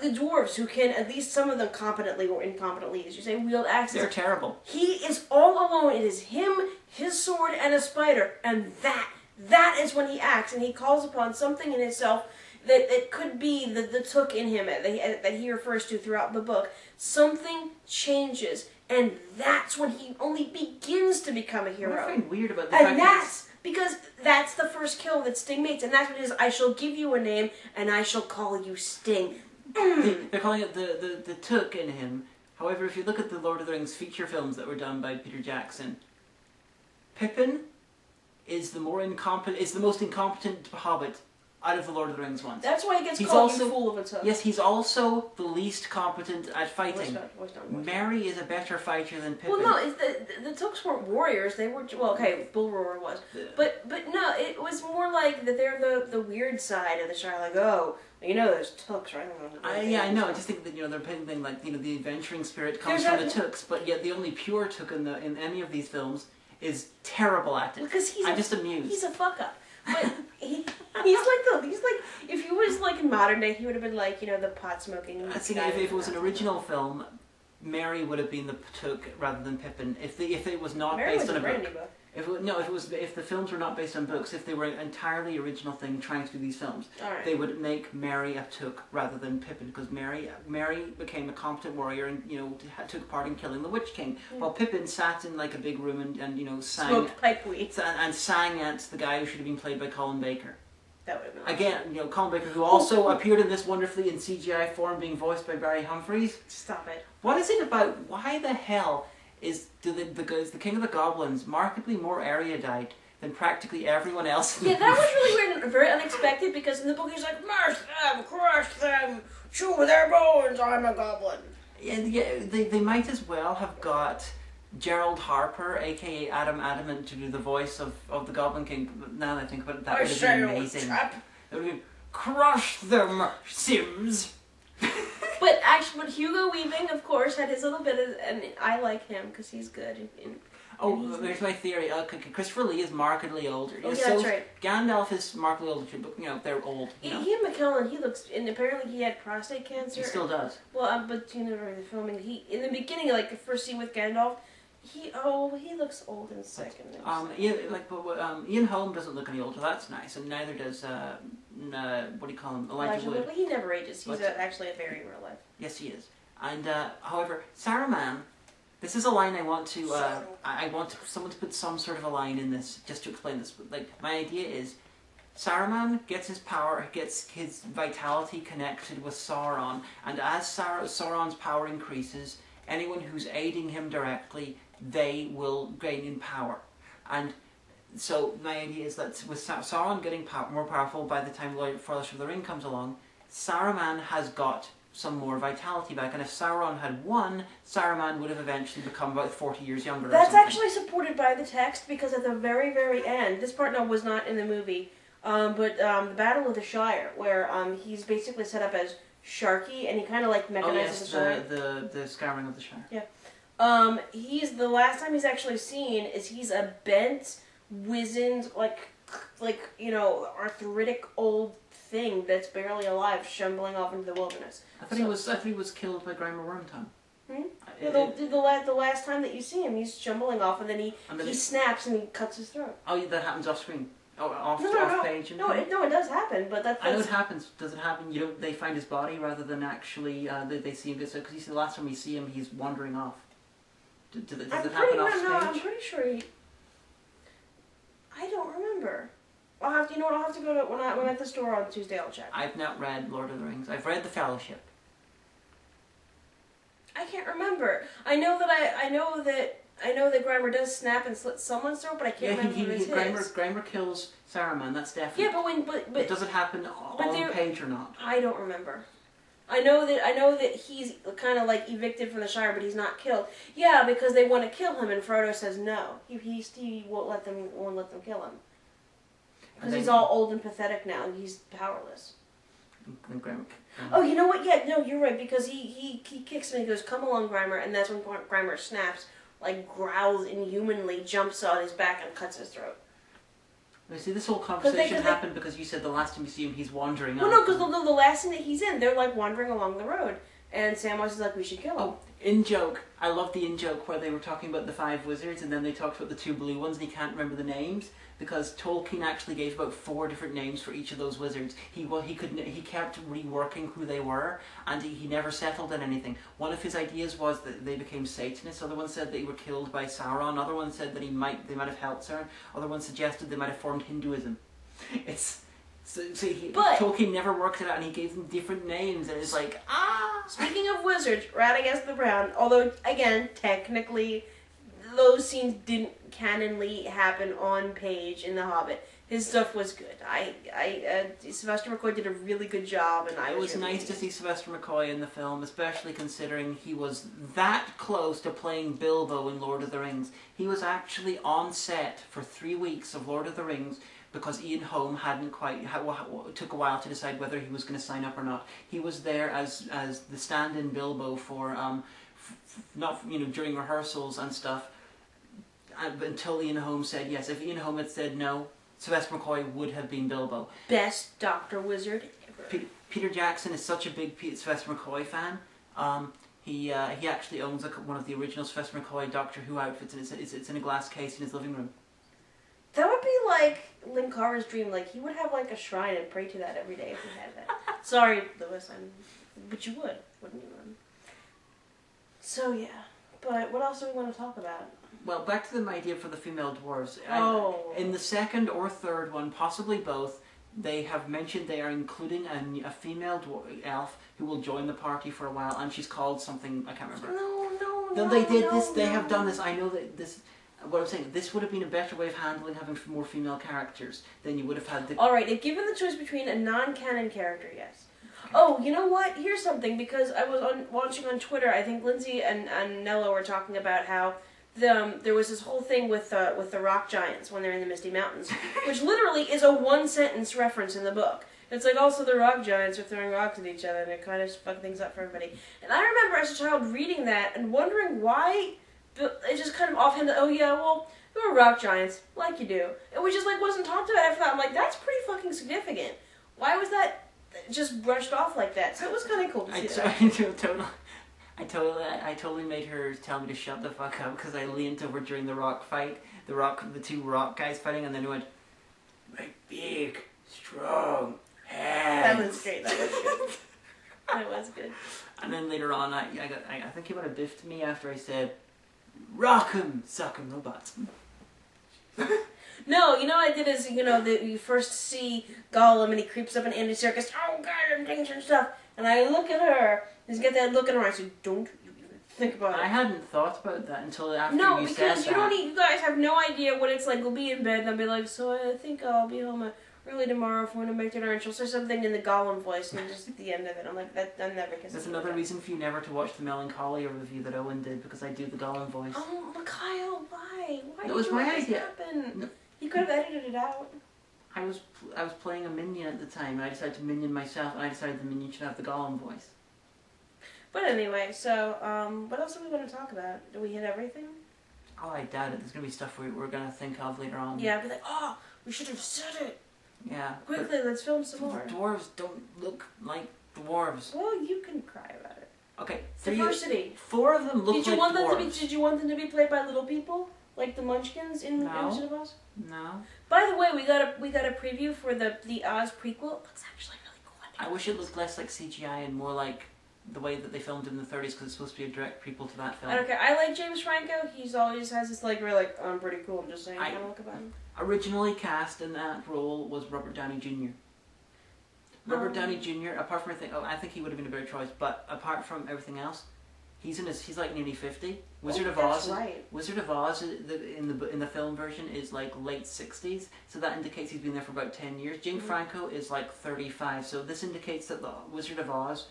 The dwarves, who can, at least some of them competently or incompetently, as you say, wield axes. They're terrible. He is all alone. It is him, his sword, and a spider. And that is when he acts. And he calls upon something in himself that could be the took in him that he refers to throughout the book. Something changes. And that's when he only begins to become a hero. What I find weird about the fact that's because that's the first kill that Sting makes. And that's what it is. I shall give you a name, and I shall call you Sting. They're calling it the took in him. However, if you look at the Lord of the Rings feature films that were done by Peter Jackson, Pippin is the most incompetent Hobbit out of the Lord of the Rings ones. That's why he gets called the fool of a took. Yes, he's also the least competent at fighting. Merry is a better fighter than Pippin. Well, no, the Tooks weren't warriors. They were, well, okay, Bull Roarer was. But no, it was more like that they're the weird side of the Shire, like, oh, there's Tooks, right? I know. I just think that, they're putting things like, the adventuring spirit comes from the Tooks, but yet the only pure Took in any of these films is terrible at it. Because I'm just amused. He's a fuck up. But he's like if he was like in modern day, he would have been like, the pot smoking. I think if it was an original film, Merry would have been the Took rather than Pippin. If it was not based on a book. If the films were not based on books, if they were an entirely original thing trying to do these films, they would make Merry a Took rather than Pippin, because Merry became a competent warrior and took part in killing the Witch King, while Pippin sat in like a big room and sang, smoked pipe weed and sang at the guy who should have been played by Colin Baker. That would have been again, Colin Baker, who also appeared in this wonderfully in CGI form, being voiced by Barry Humphries. Stop it. What is it about? Why the hell is the King of the Goblins markedly more erudite than practically everyone else? Yeah, that was really weird and very unexpected, because in the book he's like, mash them, crush them, chew their bones, I'm a goblin. Yeah, they might as well have got Gerald Harper, aka Adam Adamant, to do the voice of the Goblin King. Now that I think about it, that would have been amazing. It would have been, crush them, Sims. But Hugo Weaving, of course, had his little bit of, and I like him because he's good. There's my theory. Christopher Lee is markedly older. Oh, yeah, that's right. Gandalf is markedly older too, but they're old. Ian McKellen, he looks, and apparently he had prostate cancer. He still does. Well, but during the filming, in the beginning, like the first scene with Gandalf, He looks old and sick. Ian Holm doesn't look any older. That's nice, and neither does what do you call him, Elijah Wood. He never ages. He's actually a fairy in real life. Yes, he is. And however, Saruman. This is a line I want to. I want someone to put some sort of a line in this just to explain this. Like my idea is, Saruman gets his power, gets his vitality connected with Sauron, and as Sauron's power increases, anyone who's aiding him directly, they will gain in power. And so my idea is that with Sauron getting more powerful by the time Fellowship of the Ring comes along, Saruman has got some more vitality back, and if Sauron had won, Saruman would have eventually become about 40 years younger. That's actually supported by the text, because at the very, very end, this part was not in the movie, but the Battle of the Shire, where he's basically set up as Sharky, and he kind of like mechanizes the Shire. the scouring of the Shire. Yeah. He's the last time he's actually seen is he's a bent, wizened, like arthritic old thing that's barely alive, shambling off into the wilderness. I thought he was killed by Grima Wormtongue. The last time that you see him, he's stumbling off, and then he snaps and he cuts his throat. Oh, that happens off screen. Oh, off page. No, it does happen, but that's. I know it happens. Does it happen? They find his body rather than actually they see him. Because you see, the last time we see him, he's wandering off. Does it happen off stage? No, I'm pretty sure I don't remember. I'll have to go to when I'm at the store on Tuesday. I'll check. I've not read Lord of the Rings. I've read The Fellowship. I can't remember. I know that Grimer does snap and slit someone's throat, but I can't remember if it's his. Grimer kills Saruman. That's definitely. Yeah, but does it happen on page or not? I don't remember. I know that he's kind of like evicted from the Shire, but he's not killed. Yeah, because they want to kill him, and Frodo says no. He won't let them kill him. Because he's all old and pathetic now, and he's powerless. And Grimer. Oh, you know what? Yeah, no, you're right. Because he kicks him and he goes, "Come along, Grimer," and that's when Grimer snaps, like growls inhumanly, jumps on his back and cuts his throat. You see, this whole conversation happened because you said the last time you see him, he's wandering. Well, no, because the last scene that he's in, they're like wandering along the road, and Samwise is like, "We should kill him." Oh, in-joke. I love the in-joke where they were talking about the 5 wizards, and then they talked about the 2 blue ones, and he can't remember the names, because Tolkien actually gave about 4 different names for each of those wizards. He kept reworking who they were, and he never settled on anything. One of his ideas was that they became Satanists. Other one said they were killed by Sauron. Other one said that they might have helped Sauron. Other one suggested they might have formed Hinduism. Tolkien never worked it out, and he gave them different names, and it's like, Speaking of wizards, Rat Against the Brown, although, again, technically, those scenes didn't canonly happen on page in The Hobbit. His stuff was good. Sylvester McCoy did a really good job, and it was nice to see Sylvester McCoy in the film, especially considering he was that close to playing Bilbo in Lord of the Rings. He was actually on set for 3 weeks of Lord of the Rings, because Ian Holm took a while to decide whether he was going to sign up or not. He was there as the stand-in Bilbo for during rehearsals and stuff, until Ian Holm said yes. If Ian Holm had said no, Sylvester McCoy would have been Bilbo. Best Doctor Wizard ever. Peter Jackson is such a big Sylvester McCoy fan. He actually owns one of the original Sylvester McCoy Doctor Who outfits, and it's in a glass case in his living room. That would be like Linkara's dream. Like, he would have like a shrine and pray to that every day if he had that. Sorry, Lewis, but you would, wouldn't you? So yeah, but what else do we want to talk about? Well, back to the idea for the female dwarves. In the 2nd or 3rd one, possibly both, they have mentioned they are including a female elf who will join the party for a while, and she's called something, I can't remember. No, they did this. They have done this. I know that this. What I'm saying, this would have been a better way of handling having more female characters than you would have had. Alright, if given the choice between a non-canon character, yes. Okay. Oh, you know what? Here's something, because I was watching on Twitter, I think Lindsay and Nello were talking about how there was this whole thing with the rock giants when they're in the Misty Mountains, which literally is a 1-sentence reference in the book. It's like, also the rock giants are throwing rocks at each other, and it kind of fucked things up for everybody. And I remember as a child reading that and wondering why. It just kind of offhand that, oh yeah, well, there were rock giants, like you do. It was just like, wasn't talked about after that. I'm like, that's pretty fucking significant. Why was that just brushed off like that? So it was kind of cool to see that. Totally. I totally made her tell me to shut the fuck up because I leaned over during the rock fight. The two rock guys fighting, and then he went, "My big, strong hands." That was great. That was good. That was good. And then later on, I think he would have biffed me after I said, "Rock 'em, suck 'em, robots." No, you know what I did is, you first see Gollum and he creeps up in Andy Serkis, oh god, I'm things and stuff. And I look at her, just get that look in her eyes, so don't you even think about it. I hadn't thought about that until after no, you said because that. you guys have no idea what it's like. We'll be in bed and I'll be like, so I think I'll be home early tomorrow if we're going to make dinner. And she'll say something in the Gollum voice and just at the end of it, I'm like, I'm never kissing. That's another reason for you never to watch the Melancholia review that Owen did, because I do the Gollum voice. Oh, Mikhail, why? Why That was my idea. Happen? No. You could have edited it out. I was playing a minion at the time, and I decided to minion myself, and I decided the minion should have the Gollum voice. But anyway, so, what else are we going to talk about? Do we hit everything? Oh, I doubt it. There's going to be stuff we're going to think of later on. Yeah, I'd be like, oh, we should have said it. Yeah. Quickly, let's film some more. Dwarves don't look like dwarves. Well, you can cry about it. Okay. Diversity. 4 of them look like dwarves. Did you want them to be played by little people? Like the Munchkins in Wizard of Oz? No. By the way, we got a preview for the Oz prequel. Looks actually really cool. I wish it looked less like CGI and more like the way that they filmed in the 30s, because it's supposed to be a direct prequel to that film. I don't care. I like James Franco. He's always has this like really like, I'm pretty cool. I'm just saying kind of look about him. Originally cast in that role was Robert Downey Jr. Robert Downey Jr. Apart from I think he would have been a better choice, but apart from everything else, he's like nearly 50. Wizard of Oz. Right. Wizard of Oz in the film version is like late 60s, so that indicates he's been there for about 10 years. James Franco is like 35, so this indicates that the Wizard of Oz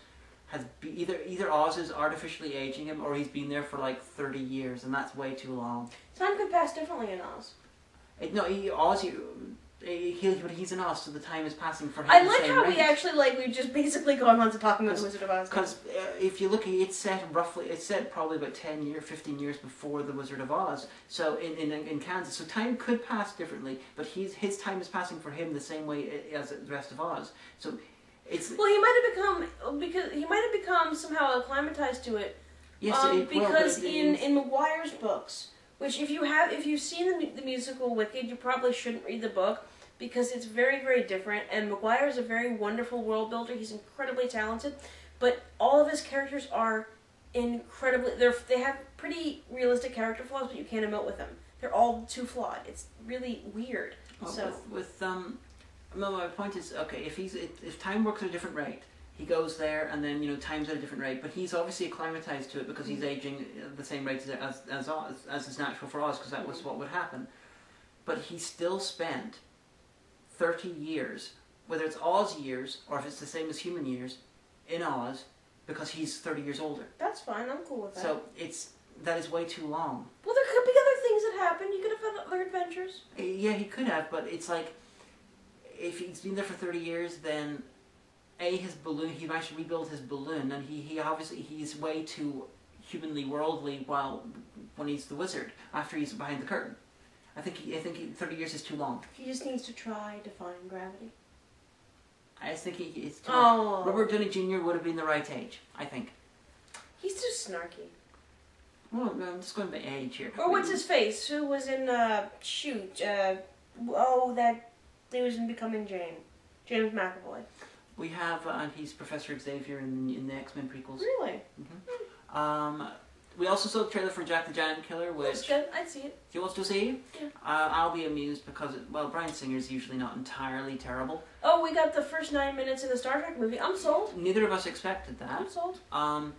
has either Oz is artificially aging him, or he's been there for like 30 years, and that's way too long. Time could pass differently in Oz. He's in Oz, so the time is passing for him. I like how we actually we've just basically gone on to talking about the Wizard of Oz. Because if you look, it's set probably about 15 years before the Wizard of Oz. So in Kansas, so time could pass differently, but his time is passing for him the same way as the rest of Oz. So it's he might have become somehow acclimatized to it. Yes, because in McGuire's books, which if you've seen the musical Wicked, you probably shouldn't read the book, because it's very, very different, and McGuire is a very wonderful world builder. He's incredibly talented, but all of his characters are they have pretty realistic character flaws, but you can't emote with them. They're all too flawed. It's really weird. Well, my point is, okay, if time works at a different rate, he goes there, and then time's at a different rate, but he's obviously acclimatized to it because he's aging at the same rate as Oz, as is natural for Oz, because that was what would happen. But he still spent 30 years, whether it's Oz years or if it's the same as human years, in Oz, because he's 30 years older. That's fine. I'm cool with that. So that is way too long. Well, there could be other things that happen. You could have had other adventures. Yeah, he could have, but it's like, if he's been there for 30 years, then his balloon, he managed to rebuild his balloon, and he's way too humanly worldly when he's the wizard, after he's behind the curtain. I think 30 years is too long. He just needs to try defying gravity. I just think it's too long. Robert Downey Jr. would have been the right age, I think. He's too snarky. Well, I'm just going by age here. Or what's his face? Who was in, that he was in Becoming Jane. James McAvoy. We have, and he's Professor Xavier in the X-Men prequels. Really? Mm-hmm. We also saw the trailer for Jack the Giant Killer, which... That's good. I'd see it. Do you want to see it? Yeah. I'll be amused because, Bryan Singer's usually not entirely terrible. Oh, we got the first 9 minutes of the Star Trek movie. I'm sold. Neither of us expected that. I'm sold. And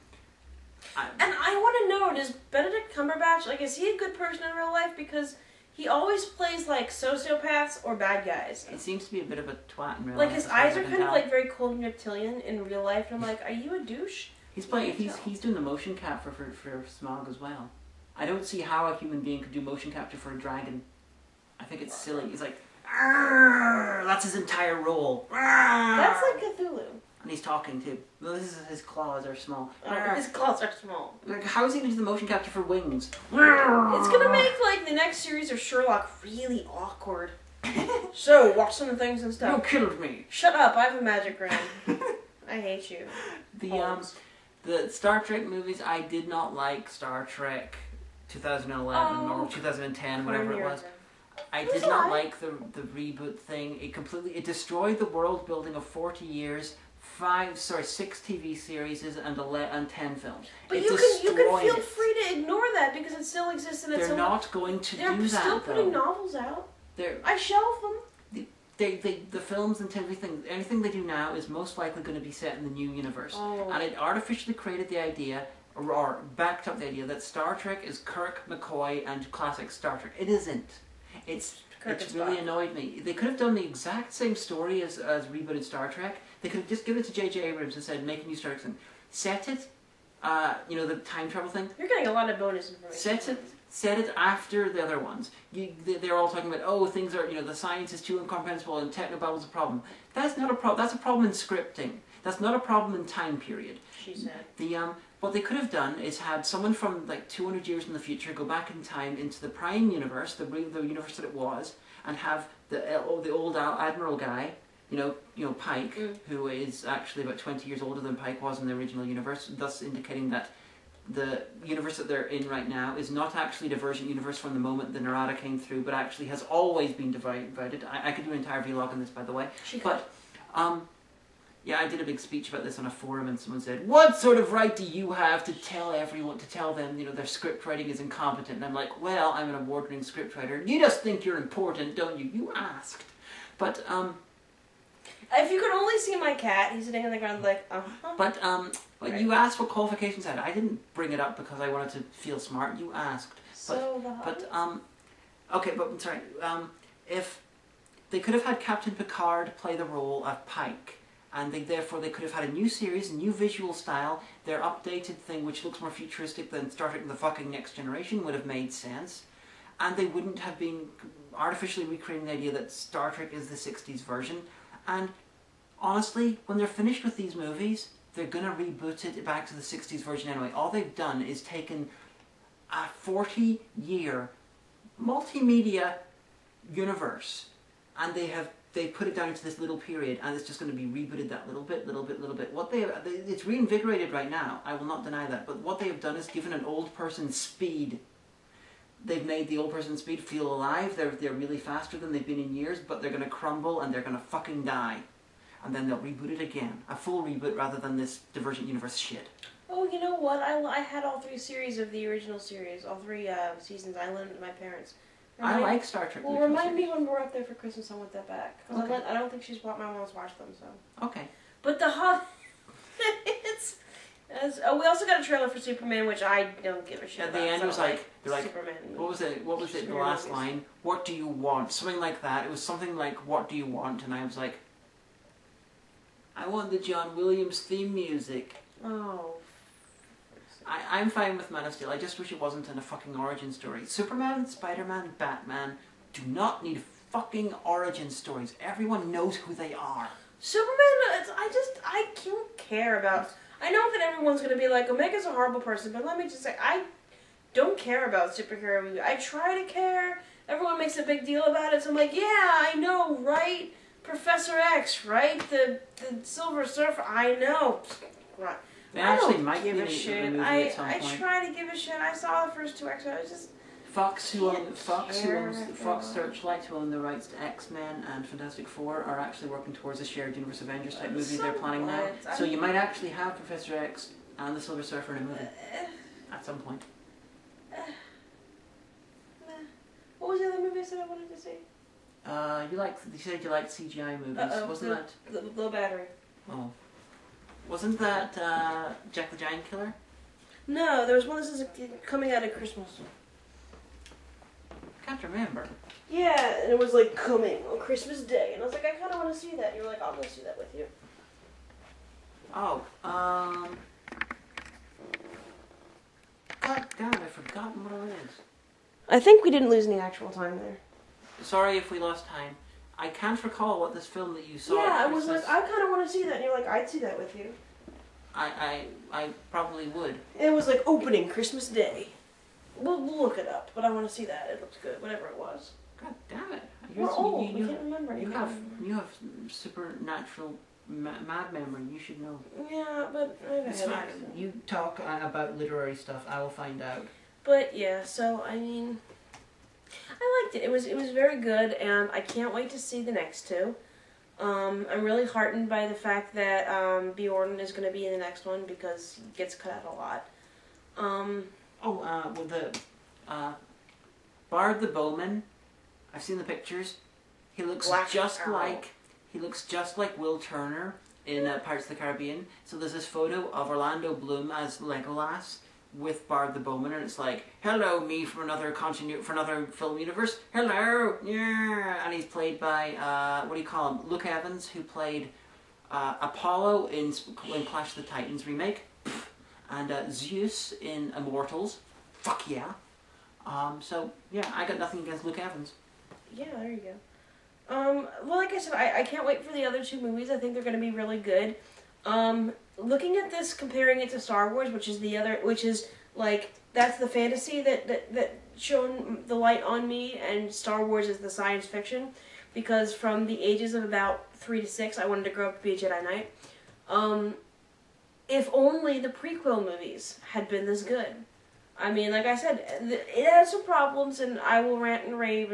I want to know, does Benedict Cumberbatch, is he a good person in real life? Because he always plays, sociopaths or bad guys. It seems to be a bit of a twat in real life. His eyes are kind of, very cold and reptilian in real life. And I'm like, are you a douche? He's doing the motion capture for Smog as well. I don't see how a human being could do motion capture for a dragon. I think it's silly. He's like, "Arr!" That's his entire role. Arr! That's like Cthulhu. And he's talking too. His claws are small. His claws are small. How is he going to do the motion capture for wings? It's going to make, the next series of Sherlock really awkward. So, watch some of the things and stuff. You killed me. Shut up, I have a magic ring. I hate you. The Star Trek movies, I did not like Star Trek 2011 or 2010, whatever it was. I did not like the reboot thing. It destroyed the world building of 40 years, 6 TV series and 10 films. But you can feel free to ignore that because it still exists and it's They're not going to do that. They're still putting novels out. I shelve them. The films and anything they do now is most likely going to be set in the new universe. And it artificially created the idea, or backed up the idea, that Star Trek is Kirk, McCoy, and classic Star Trek. It isn't. It's really annoyed me. They could have done the exact same story as rebooted Star Trek. They could have just given it to J.J. Abrams and said, make a new Star Trek. Set it, the time travel thing. You're getting a lot of bonus information. Set it after the other ones. They're all talking about, things are, the science is too incomprehensible and technobabble is a problem. That's not a problem. That's a problem in scripting. That's not a problem in time period. She said. What they could have done is had someone from like 200 years in the future go back in time into the Prime universe, the universe that it was, and have the old Admiral guy, Pike, who is actually about 20 years older than Pike was in the original universe, thus indicating that the universe that they're in right now is not actually a Divergent universe from the moment the Narada came through, but actually has always been divided. I could do an entire vlog on this, by the way. Yeah, I did a big speech about this on a forum, and someone said, "What sort of right do you have to tell them, their script writing is incompetent?" And I'm like, "Well, I'm an award-winning scriptwriter. You just think you're important, don't you? You asked." But if you could only see my cat, he's sitting on the ground like, But right. You asked what qualifications I had. I didn't bring it up because I wanted to feel smart. You asked. Okay, but I'm sorry. If they could have had Captain Picard play the role of Pike. And therefore they could have had a new series, a new visual style, their updated thing which looks more futuristic than Star Trek The fucking Next Generation would have made sense. And they wouldn't have been artificially recreating the idea that Star Trek is the 60s version. And honestly, when they're finished with these movies, they're going to reboot it back to the 60s version anyway. All they've done is taken a 40-year multimedia universe and they put it down into this little period, and it's just going to be rebooted that little bit. It's reinvigorated right now, I will not deny that, but what they have done is given an old person speed. They've made the old person speed feel alive. They're really faster than they've been in years, but they're going to crumble and they're going to fucking die. And then they'll reboot it again. A full reboot rather than this Divergent Universe shit. Oh, you know what? I had all 3 series of the original series, all 3 seasons. I lent them to my parents. I like Star Trek. Well, remind me when we're up there for Christmas, I want that back. Okay. I don't think my mom's watched them, so. Okay. But the Hobbit, we also got a trailer for Superman, which I don't give a shit about. At the end was like, Superman. What was it, the last line? What do you want? Something like that. It was something like, what do you want? And I was like, I want the John Williams theme music. Oh. I'm fine with Man of Steel. I just wish it wasn't in a fucking origin story. Superman, Spider-Man, Batman do not need fucking origin stories. Everyone knows who they are. Superman, I don't care about... I know that everyone's going to be like, Omega's a horrible person, but let me just say, I don't care about superhero movies. I try to care. Everyone makes a big deal about it, so I'm like, yeah, I know, right? Professor X, right? The Silver Surfer, I know. Right. They actually might give a shit. I try to give a shit. I saw the first 2 X-Men. I was just Fox Searchlight, who own the rights to X-Men and Fantastic Four, are actually working towards a shared universe Avengers type movie they're planning now. So you might actually have Professor X and the Silver Surfer in a movie at some point. What was the other movie I said I wanted to see? You said you liked CGI movies, wasn't that? The Low Battery. Oh. Wasn't that Jack the Giant Killer? No, there was one that says coming out at Christmas. Can't remember. Yeah, and it was like coming on Christmas Day, and I was like, I kind of want to see that. And you were like, I'll go see that with you. Oh, God damn it, I've forgotten what it is. I think we didn't lose any actual time there. Sorry if we lost time. I can't recall what this film that you saw. Yeah, I was like, I kind of want to see that, and you're like, I'd see that with you. I probably would. It was like opening Christmas Day. We'll look it up, but I want to see that. It looks good, whatever it was. God damn it! We're old. We can't remember anything. You have supernatural mad memory. You should know. Yeah, but It's fine. You talk about literary stuff. I will find out. But yeah, so I mean, I liked it. It was very good, and I can't wait to see the next two. I'm really heartened by the fact that Bjorn is going to be in the next one because he gets cut out a lot. With the Bard the Bowman, I've seen the pictures. He looks just like Will Turner in Pirates of the Caribbean. So there's this photo of Orlando Bloom as Legolas with Bard the Bowman, and it's like, hello, me from another film universe. Hello, yeah. And he's played by what do you call him? Luke Evans, who played Apollo in Clash of the Titans remake, and Zeus in Immortals. Fuck yeah. So yeah, I got nothing against Luke Evans. Yeah, there you go. Well, like I said, I can't wait for the other two movies. I think they're going to be really good. Looking at this, comparing it to Star Wars, which is like, that's the fantasy that shone the light on me, and Star Wars is the science fiction, because from the ages of about 3 to 6, I wanted to grow up to be a Jedi Knight. If only the prequel movies had been this good. I mean, like I said, it has some problems, and I will rant and rave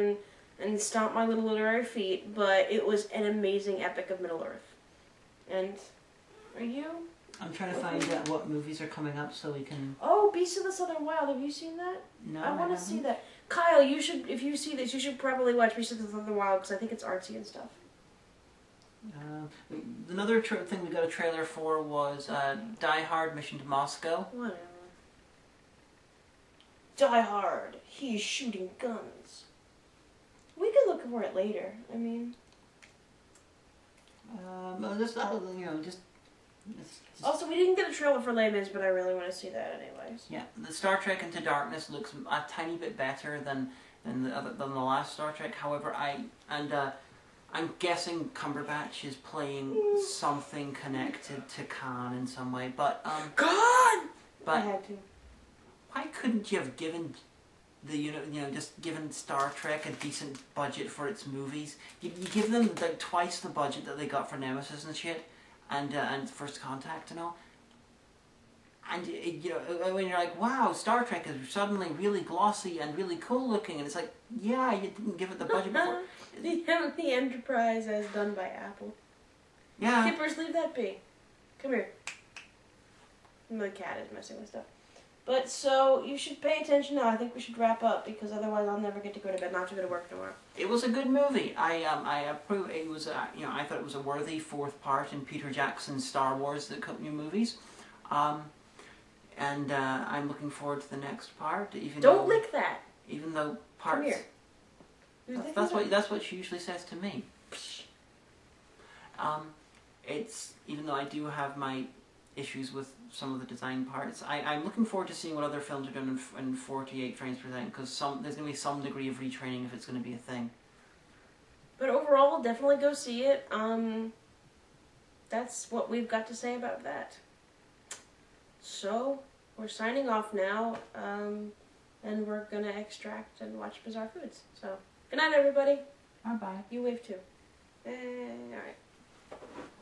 and stomp my little literary feet, but it was an amazing epic of Middle-earth. And, are you? I'm trying to find out what movies are coming up so we can... Oh, Beast of the Southern Wild, have you seen that? No, I want to see that. Kyle, if you see this, you should probably watch Beast of the Southern Wild, because I think it's artsy and stuff. Another thing we got a trailer for was Die Hard Mission to Moscow. Whatever. Die Hard, he's shooting guns. We could look for it later. I mean, also, we didn't get a trailer for Les Mis, but I really want to see that anyways. Yeah, the Star Trek Into Darkness looks a tiny bit better than the last Star Trek. However, I'm guessing Cumberbatch is playing something connected to Khan in some way. But Khan. But I had to. Why couldn't you have given just given Star Trek a decent budget for its movies? You give them like twice the budget that they got for Nemesis and shit, and First Contact and all. And when you're like, wow, Star Trek is suddenly really glossy and really cool looking, and it's like, yeah, you didn't give it the budget before. The Enterprise as done by Apple. Yeah. Kippers, leave that be. Come here. The cat is messing with stuff. But so you should pay attention now. I think we should wrap up because otherwise I'll never get to go to bed. Not to go to work tomorrow. It was a good movie. I approve. It was I thought it was a worthy fourth part in Peter Jackson's Star Wars, the new movies. And I'm looking forward to the next part. Don't lick that. Even though parts. Come here. That's what she usually says to me. It's even though I do have my issues with some of the design parts, I'm looking forward to seeing what other films are done in 48 frames per second, because there's going to be some degree of retraining if it's going to be a thing. But overall, we'll definitely go see it. That's what we've got to say about that. So, we're signing off now, and we're going to extract and watch Bizarre Foods. So, good night, everybody. Bye-bye. You wave too. Alright.